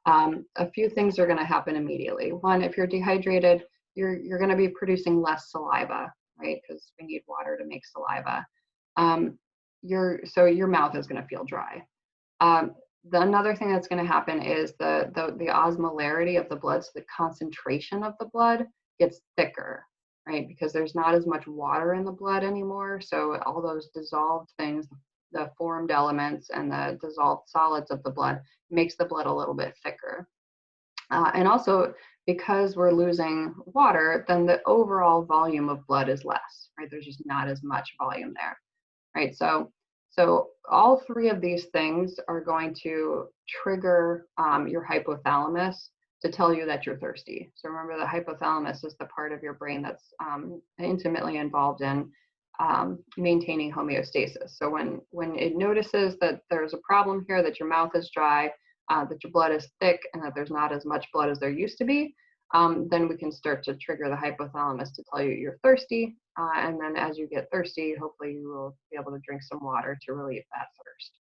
a few things are going to happen immediately. One, if you're dehydrated, you're going to be producing less saliva, right? Because we need water to make saliva. So your mouth is going to feel dry. Another thing that's going to happen is the osmolarity of the blood, so the concentration of the blood gets thicker, right? Because there's not as much water in the blood anymore. So all those dissolved things, the formed elements and the dissolved solids of the blood, makes the blood a little bit thicker. And also, because we're losing water, then the overall volume of blood is less, right? There's just not as much volume there, right? So all three of these things are going to trigger your hypothalamus to tell you that you're thirsty. So remember, the hypothalamus is the part of your brain that's intimately involved in maintaining homeostasis. So when it notices that there's a problem here, that your mouth is dry, that your blood is thick, and that there's not as much blood as there used to be, then we can start to trigger the hypothalamus to tell you you're thirsty. And then as you get thirsty, hopefully you will be able to drink some water to relieve that thirst.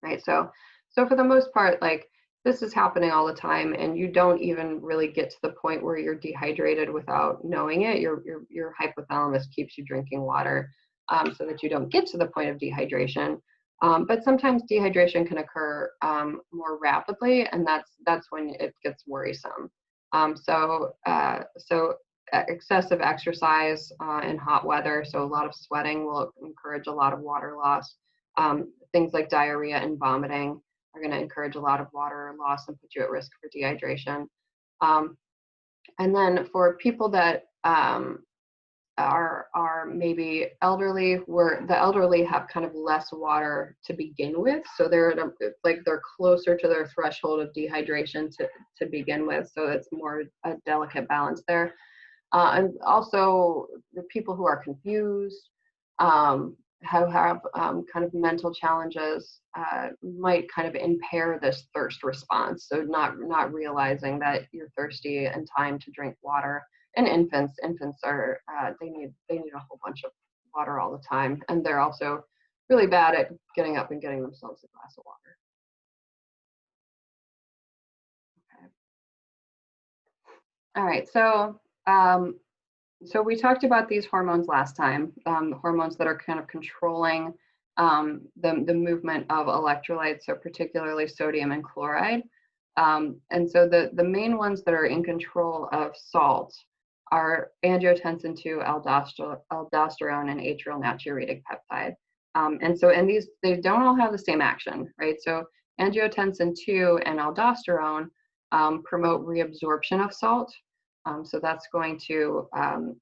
Right, so for the most part, like, this is happening all the time, and you don't even really get to the point where you're dehydrated without knowing it. Your hypothalamus keeps you drinking water. so that you don't get to the point of dehydration. But sometimes dehydration can occur more rapidly, and that's when it gets worrisome. So excessive exercise in hot weather, so a lot of sweating will encourage a lot of water loss. Things like diarrhea and vomiting are going to encourage a lot of water loss and put you at risk for dehydration. And then for people that are maybe elderly, where the elderly have kind of less water to begin with, so they're they're closer to their threshold of dehydration to begin with, so it's more a delicate balance there. And also the people who are confused, have kind of mental challenges, might kind of impair this thirst response. So not realizing that you're thirsty and time to drink water. And infants are they need a whole bunch of water all the time, and they're also really bad at getting up and getting themselves a glass of water. Okay. All right, so we talked about these hormones last time, hormones that are kind of controlling the movement of electrolytes, so particularly sodium and chloride. And so the main ones that are in control of salt are angiotensin 2, aldosterone, and atrial natriuretic peptide. And these, they don't all have the same action, right? So angiotensin 2 and aldosterone promote reabsorption of salt. So that's going to,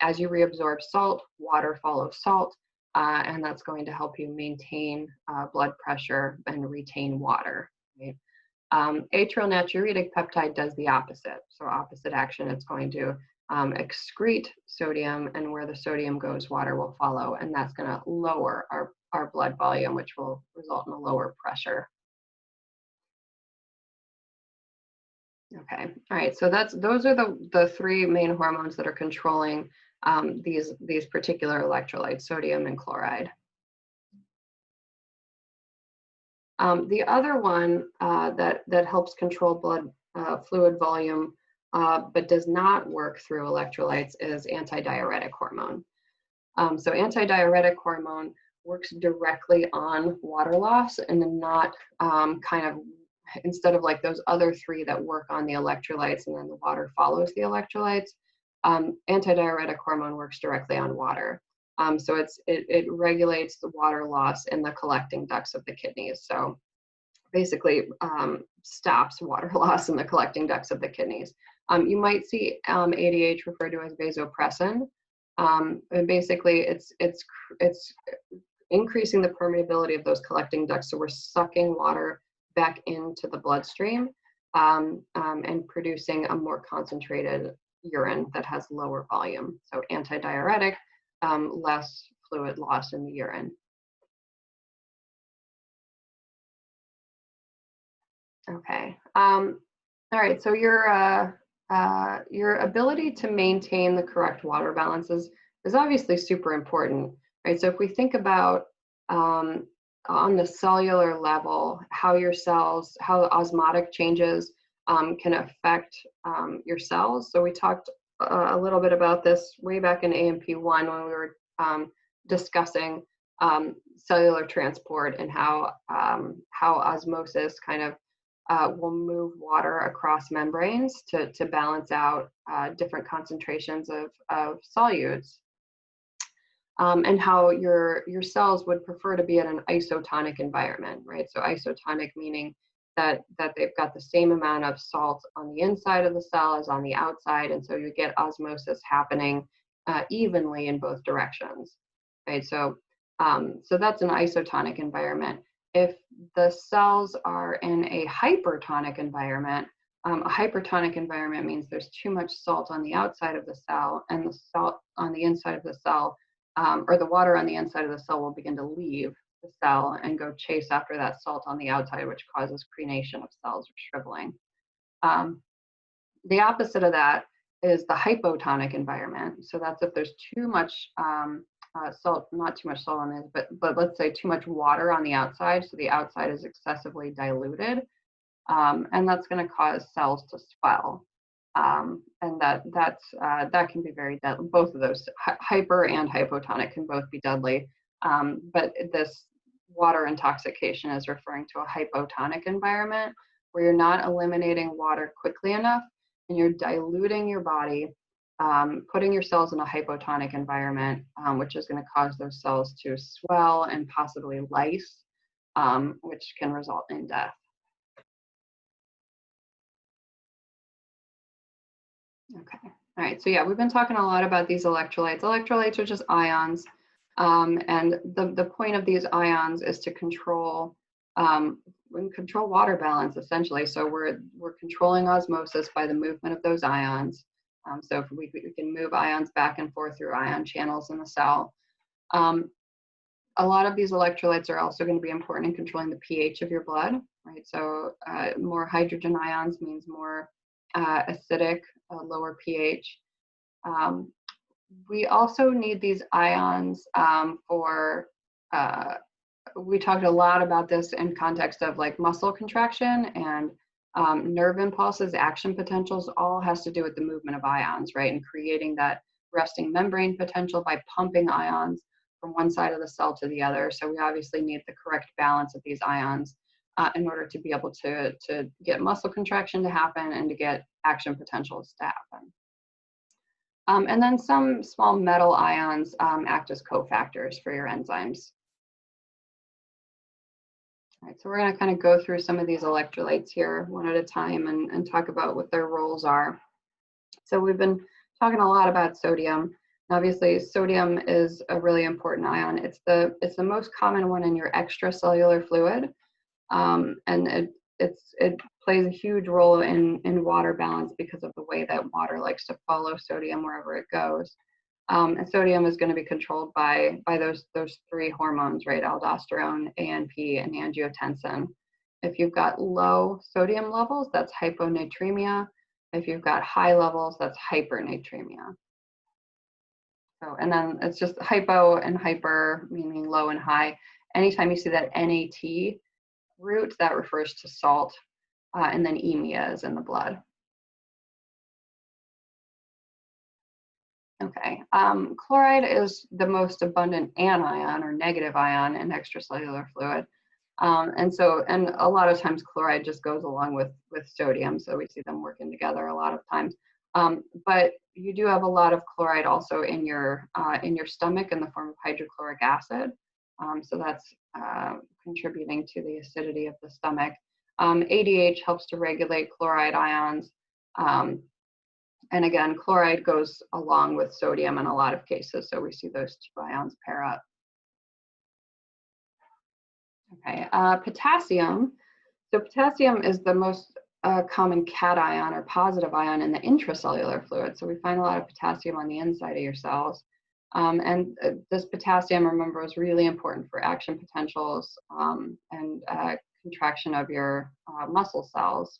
as you reabsorb salt, water follows salt, and that's going to help you maintain blood pressure and retain water. Right? Atrial natriuretic peptide does the opposite. So opposite action, it's going to excrete sodium, and where the sodium goes, water will follow, and that's going to lower our blood volume, which will result in a lower pressure. Okay, all right, so those are the three main hormones that are controlling these particular electrolytes, sodium and chloride. The other one that helps control blood fluid volume but does not work through electrolytes is antidiuretic hormone. So antidiuretic hormone works directly on water loss, and then not kind of, instead of like those other three that work on the electrolytes and then the water follows the electrolytes, antidiuretic hormone works directly on water. So it regulates the water loss in the collecting ducts of the kidneys. So basically stops water loss in the collecting ducts of the kidneys. You might see ADH referred to as vasopressin. And basically it's increasing the permeability of those collecting ducts. So we're sucking water back into the bloodstream and producing a more concentrated urine that has lower volume. So antidiuretic, less fluid loss in the urine. Okay. All right. So your ability to maintain the correct water balance is obviously super important, right? So if we think about on the cellular level, how your cells, how osmotic changes can affect your cells. So we talked a little bit about this way back in AMP1 when we were discussing cellular transport and how osmosis kind of will move water across membranes to balance out different concentrations of solutes. And how your cells would prefer to be in an isotonic environment, right? So isotonic meaning that they've got the same amount of salt on the inside of the cell as on the outside, and so you get osmosis happening evenly in both directions, right? So that's an isotonic environment. If the cells are in a hypertonic environment, a hypertonic environment means there's too much salt on the outside of the cell, and the salt on the inside of the cell, or the water on the inside of the cell, will begin to leave the cell and go chase after that salt on the outside, which causes crenation of cells or shriveling. The opposite of that is the hypotonic environment. So that's if there's too much salt, not too much salt on it, but let's say too much water on the outside, so the outside is excessively diluted, and that's going to cause cells to swell. And that can be very deadly. Both of those, hyper and hypotonic, can both be deadly. But this water intoxication is referring to a hypotonic environment where you're not eliminating water quickly enough and you're diluting your body, putting your cells in a hypotonic environment, which is going to cause those cells to swell and possibly lyse, which can result in death. Okay. All right. So yeah, we've been talking a lot about these electrolytes. Electrolytes are just ions. And the point of these ions is to control water balance, essentially. So we're controlling osmosis by the movement of those ions. So if we can move ions back and forth through ion channels in the cell. A lot of these electrolytes are also going to be important in controlling the pH of your blood, right? So more hydrogen ions means more acidic, lower pH. We also need these ions for, we talked a lot about this in context of like muscle contraction and nerve impulses, action potentials, all has to do with the movement of ions, right? And creating that resting membrane potential by pumping ions from one side of the cell to the other. So we obviously need the correct balance of these ions in order to be able to get muscle contraction to happen and to get action potentials to happen. And then some small metal ions act as cofactors for your enzymes. All right, so we're going to kind of go through some of these electrolytes here one at a time and talk about what their roles are. So we've been talking a lot about sodium. Obviously, sodium is a really important ion. It's the most common one in your extracellular fluid, and it plays a huge role in water balance because of the way that water likes to follow sodium wherever it goes. And sodium is going to be controlled by those three hormones, right? Aldosterone, ANP, and angiotensin. If you've got low sodium levels, that's hyponatremia. If you've got high levels, that's hypernatremia. So, and then it's just hypo and hyper, meaning low and high. Anytime you see that NAT root, that refers to salt, and then emia is in the blood. Okay, chloride is the most abundant anion or negative ion in extracellular fluid. And a lot of times chloride just goes along with sodium, so we see them working together a lot of times. But you do have a lot of chloride also in your stomach in the form of hydrochloric acid. So that's contributing to the acidity of the stomach. ADH helps to regulate chloride ions. And again, chloride goes along with sodium in a lot of cases, so we see those two ions pair up. Okay, potassium. So potassium is the most common cation or positive ion in the intracellular fluid. So we find a lot of potassium on the inside of your cells. And this potassium, remember, is really important for action potentials and contraction of your muscle cells.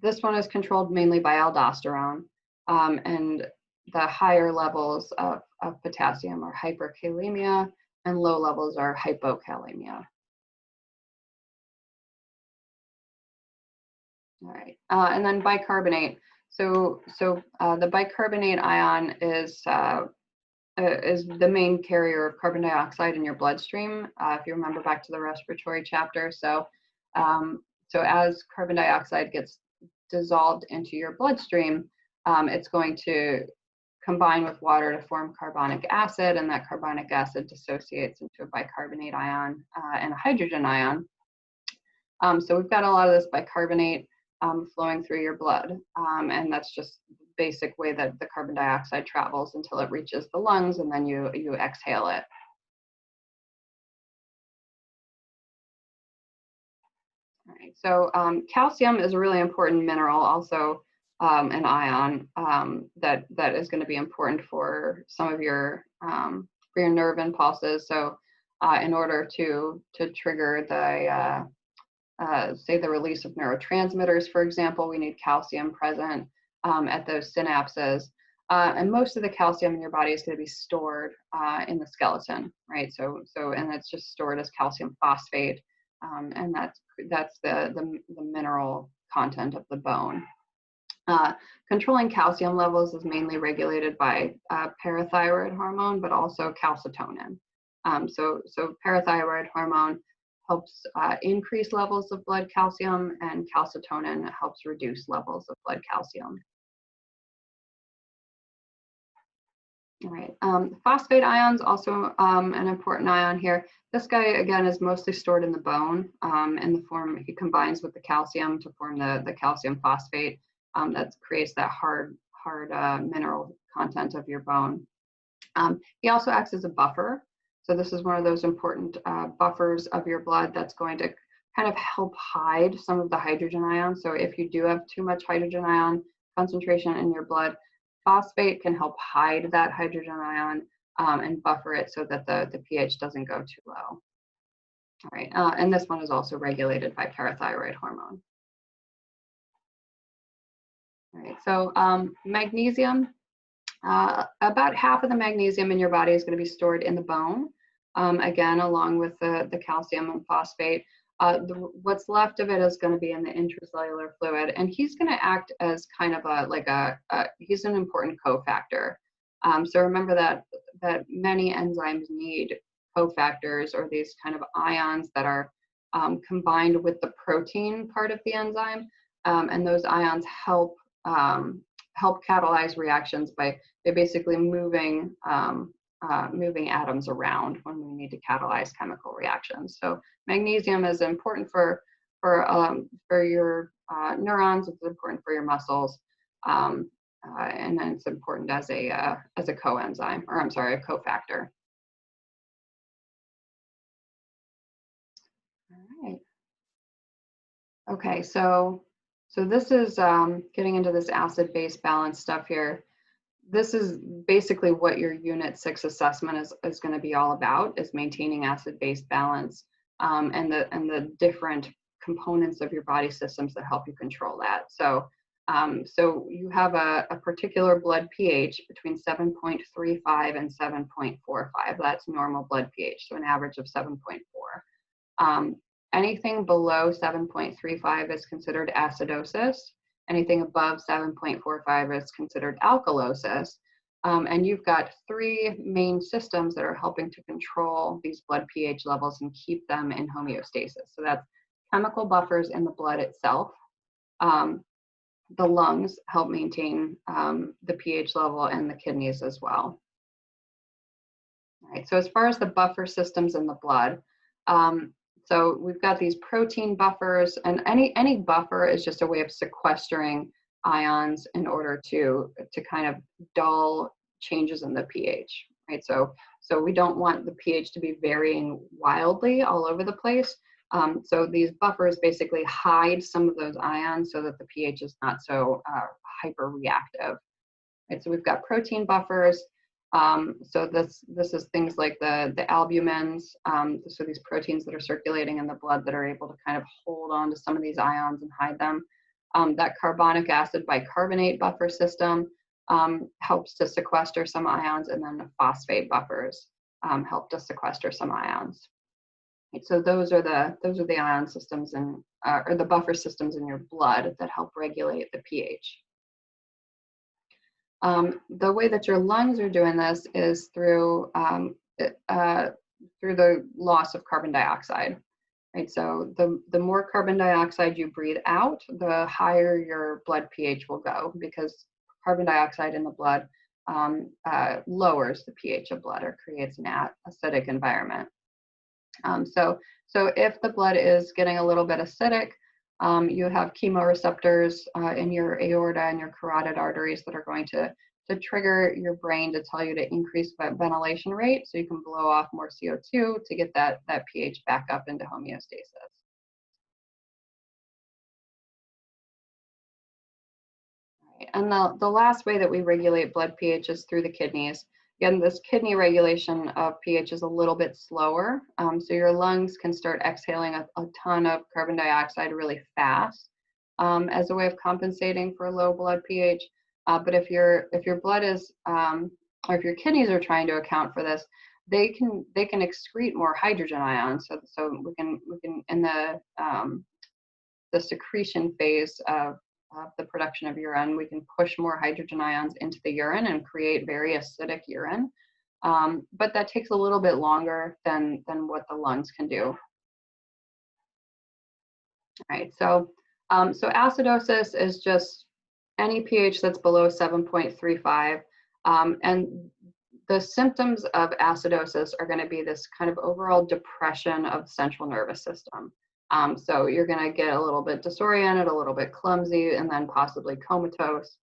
This one is controlled mainly by aldosterone, and the higher levels of potassium are hyperkalemia and low levels are hypokalemia. All right, and then bicarbonate. So the bicarbonate ion is the main carrier of carbon dioxide in your bloodstream. If you remember back to the respiratory chapter, so as carbon dioxide gets dissolved into your bloodstream, it's going to combine with water to form carbonic acid, and that carbonic acid dissociates into a bicarbonate ion and a hydrogen ion. So we've got a lot of this bicarbonate flowing through your blood, and that's just the basic way that the carbon dioxide travels until it reaches the lungs, and then you exhale it. All right, so calcium is a really important mineral, also an ion that is going to be important for some of your nerve impulses. So in order to trigger the say the release of neurotransmitters, for example, we need calcium present at those synapses. And most of the calcium in your body is going to be stored in the skeleton, right? And it's just stored as calcium phosphate, and that's the mineral content of the bone. Controlling calcium levels is mainly regulated by parathyroid hormone, but also calcitonin. So parathyroid hormone helps increase levels of blood calcium, and calcitonin helps reduce levels of blood calcium. All right, phosphate ions, also an important ion here. This guy, again, is mostly stored in the bone in the form, he combines with the calcium to form the calcium phosphate that creates that hard mineral content of your bone. He also acts as a buffer. So this is one of those important buffers of your blood that's going to kind of help hide some of the hydrogen ions. So if you do have too much hydrogen ion concentration in your blood, phosphate can help hide that hydrogen ion and buffer it so that the pH doesn't go too low. All right, and this one is also regulated by parathyroid hormone. All right, so magnesium, about half of the magnesium in your body is going to be stored in the bone, again, along with the calcium and phosphate. What's left of it is going to be in the intracellular fluid, and he's going to act as kind of he's an important cofactor. So remember that many enzymes need cofactors, or these kind of ions that are combined with the protein part of the enzyme, and those ions help catalyze reactions by basically moving atoms around when we need to catalyze chemical reactions. So magnesium is important for your neurons. It's important for your muscles, and then it's important as a coenzyme, or I'm sorry, a cofactor. All right. Okay, so this is getting into this acid-base balance stuff here. This is basically what your Unit 6 assessment is going to be all about, is maintaining acid-base balance and the different components of your body systems that help you control that. So you have a particular blood pH between 7.35 and 7.45. That's normal blood pH, so an average of 7.4. Anything below 7.35 is considered acidosis. Anything above 7.45 is considered alkalosis. And you've got three main systems that are helping to control these blood pH levels and keep them in homeostasis. So that's chemical buffers in the blood itself. The lungs help maintain the pH level, and the kidneys as well. All right, so as far as the buffer systems in the blood, so we've got these protein buffers, and any buffer is just a way of sequestering ions in order to kind of dull changes in the pH, right? So we don't want the pH to be varying wildly all over the place. So these buffers basically hide some of those ions so that the pH is not so hyperreactive. Right? So we've got protein buffers. So this is things like the albumins, so these proteins that are circulating in the blood that are able to kind of hold on to some of these ions and hide them. That carbonic acid bicarbonate buffer system helps to sequester some ions, and then the phosphate buffers help to sequester some ions. Right, so those are the ion systems or the buffer systems in your blood that help regulate the pH. The way that your lungs are doing this is through the loss of carbon dioxide, right? So the more carbon dioxide you breathe out, the higher your blood pH will go, because carbon dioxide in the blood lowers the pH of blood, or creates an acidic environment. So if the blood is getting a little bit acidic, you have chemoreceptors in your aorta and your carotid arteries that are going to trigger your brain to tell you to increase ventilation rate, so you can blow off more CO2 to get that pH back up into homeostasis. Right. And the last way that we regulate blood pH is through the kidneys. Again, this kidney regulation of pH is a little bit slower, so your lungs can start exhaling a ton of carbon dioxide really fast as a way of compensating for low blood pH. But if your blood is, or if your kidneys are trying to account for this, they can excrete more hydrogen ions. So we can in the secretion phase of the production of urine. We can push more hydrogen ions into the urine and create very acidic urine. But that takes a little bit longer than what the lungs can do. All right, so acidosis is just any pH that's below 7.35. And the symptoms of acidosis are going to be this kind of overall depression of the central nervous system. So you're going to get a little bit disoriented, a little bit clumsy, and then possibly comatose.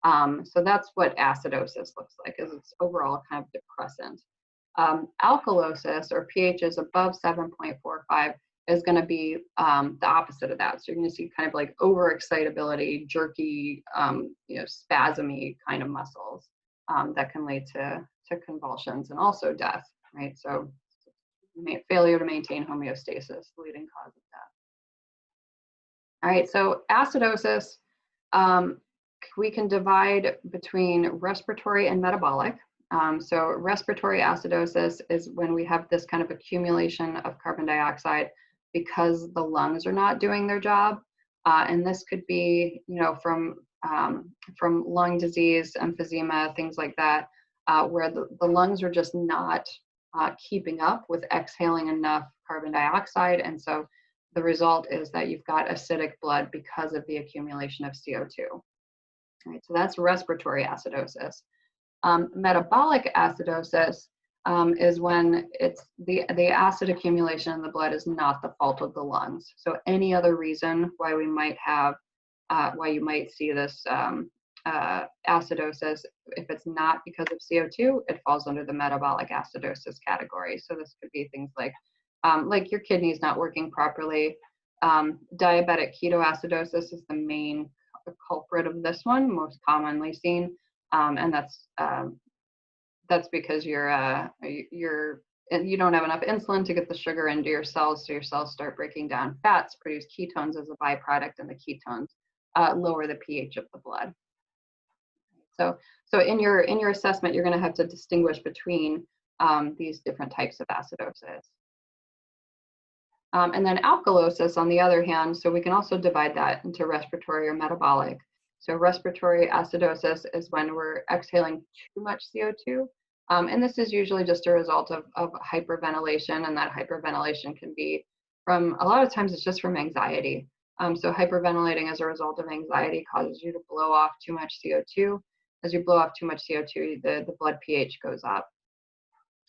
So that's what acidosis looks like, is it's overall kind of depressant. Alkalosis, or pH is above 7.45, is going to be the opposite of that. So you're going to see kind of like overexcitability, jerky, spasmy kind of muscles that can lead to convulsions and also death, right? So failure to maintain homeostasis, leading cause of death. All right, so acidosis, we can divide between respiratory and metabolic. So respiratory acidosis is when we have this kind of accumulation of carbon dioxide because the lungs are not doing their job. And this could be, from lung disease, emphysema, things like that, where the lungs are just not keeping up with exhaling enough carbon dioxide. And so the result is that you've got acidic blood because of the accumulation of CO2. All right, so that's respiratory acidosis. Metabolic acidosis is when it's the acid accumulation in the blood is not the fault of the lungs. So any other reason why we might have, why you might see this acidosis, if it's not because of CO2, it falls under the metabolic acidosis category. So this could be things like your kidneys not working properly. Diabetic ketoacidosis is the main culprit of this one, most commonly seen, and that's because you don't have enough insulin to get the sugar into your cells, so your cells start breaking down fats, produce ketones as a byproduct, and the ketones lower the pH of the blood. So in your assessment, you're going to have to distinguish between these different types of acidosis. And then alkalosis, on the other hand, so we can also divide that into respiratory or metabolic. So respiratory acidosis is when we're exhaling too much CO2. And this is usually just a result of hyperventilation, and that hyperventilation can be from, a lot of times it's just from anxiety. So hyperventilating as a result of anxiety causes you to blow off too much CO2. As you blow off too much CO2, the blood pH goes up.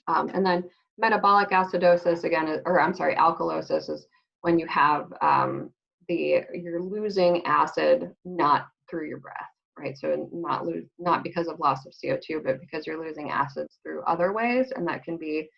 And then metabolic acidosis, again, alkalosis is when you have you're losing acid not through your breath, right? So not because of loss of CO2, but because you're losing acids through other ways, and that can be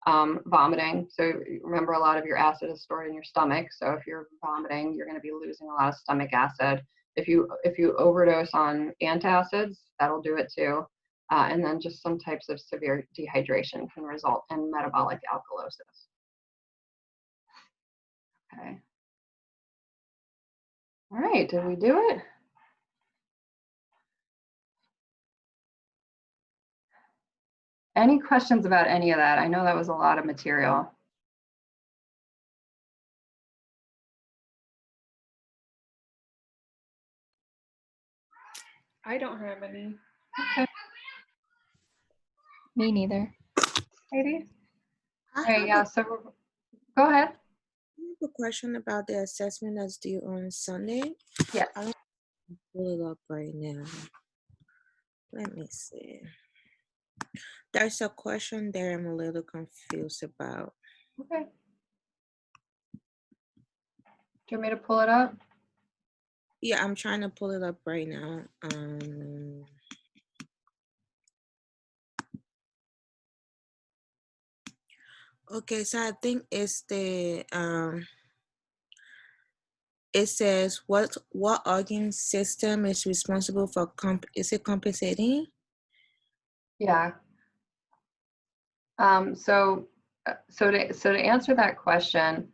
vomiting. So remember, a lot of your acid is stored in your stomach. So if you're vomiting, you're going to be losing a lot of stomach acid. If you overdose on antacids, that'll do it too. And then just some types of severe dehydration can result in metabolic alkalosis. Okay. All right, did we do it? Any questions about any of that? I know that was a lot of material.
I don't have any.
Okay.
Me neither.
Katie? All right, yeah, so go ahead.
I have a question about the assessment that's due on Sunday.
Yes.
I don't pull it up right now. Let me see. There's a question there I'm a little confused about.
Okay. Do you want me to pull it up?
Yeah, I'm trying to pull it up right now. Okay, so I think it's the it says what organ system is responsible for is it compensating?
Yeah. So to answer that question,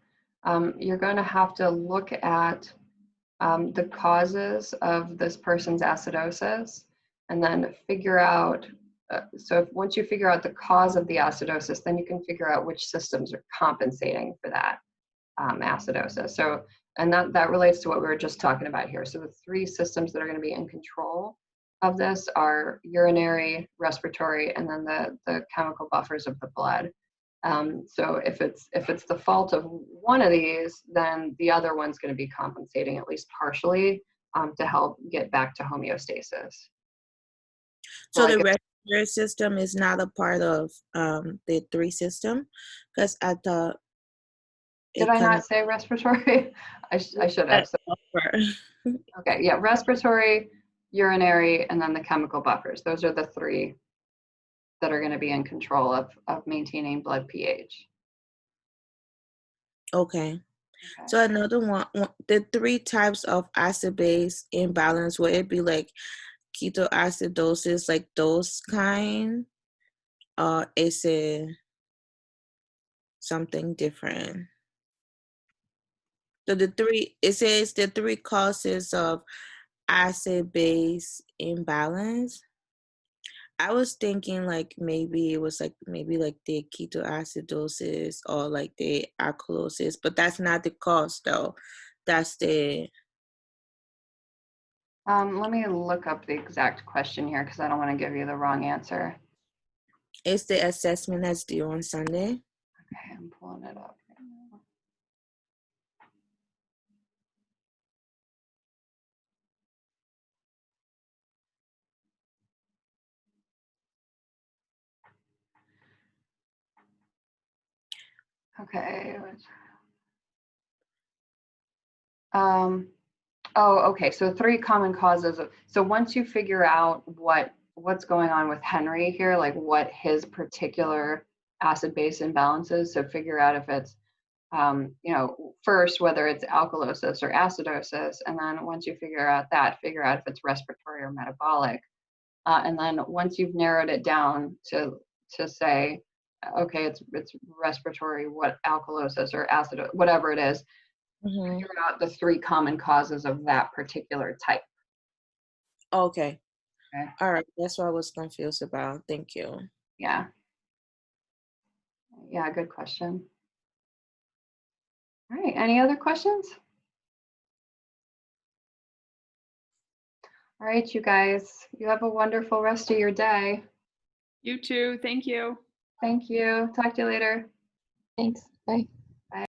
you're going to have to look at the causes of this person's acidosis, and then figure out. So once you figure out the cause of the acidosis, then you can figure out which systems are compensating for that. acidosis. So, and that relates to what we were just talking about here. So the three systems that are going to be in control of this are urinary, respiratory, and then the chemical buffers of the blood. So if it's the fault of one of these, then the other one's going to be compensating at least partially to help get back to homeostasis.
So the respiratory system is not a part of the 3 system, because I thought.
Did I not say respiratory? I should have. So, okay, yeah, respiratory, urinary, and then the chemical buffers. Those are the 3 that are going to be in control of maintaining blood pH.
Okay. So another one, the 3 types of acid-base imbalance, would it be like ketoacidosis, like those kind, or is it something different? So it says the 3 causes of acid-base imbalance. I was thinking like maybe it was like the ketoacidosis or like the alkalosis, but that's not the cause though. That's the.
Let me look up the exact question here because I don't want to give you the wrong answer.
It's the assessment that's due on Sunday.
Okay, I'm pulling it up right now. Okay. Oh, okay. So 3 common causes of, so once you figure out what's going on with Henry here, like what his particular acid-base imbalance is, so figure out if it's, first, whether it's alkalosis or acidosis, and then once you figure out if it's respiratory or metabolic. And then once you've narrowed it down to say, okay, it's respiratory, what alkalosis or acid, whatever it is, figure out the 3 common causes of that particular type.
Okay. All right. That's what I was confused about. Thank you.
Yeah. Yeah, good question. All right. Any other questions? All right, you guys. You have a wonderful rest of your day.
You too. Thank you.
Thank you. Talk to you later.
Thanks. Bye.
Bye.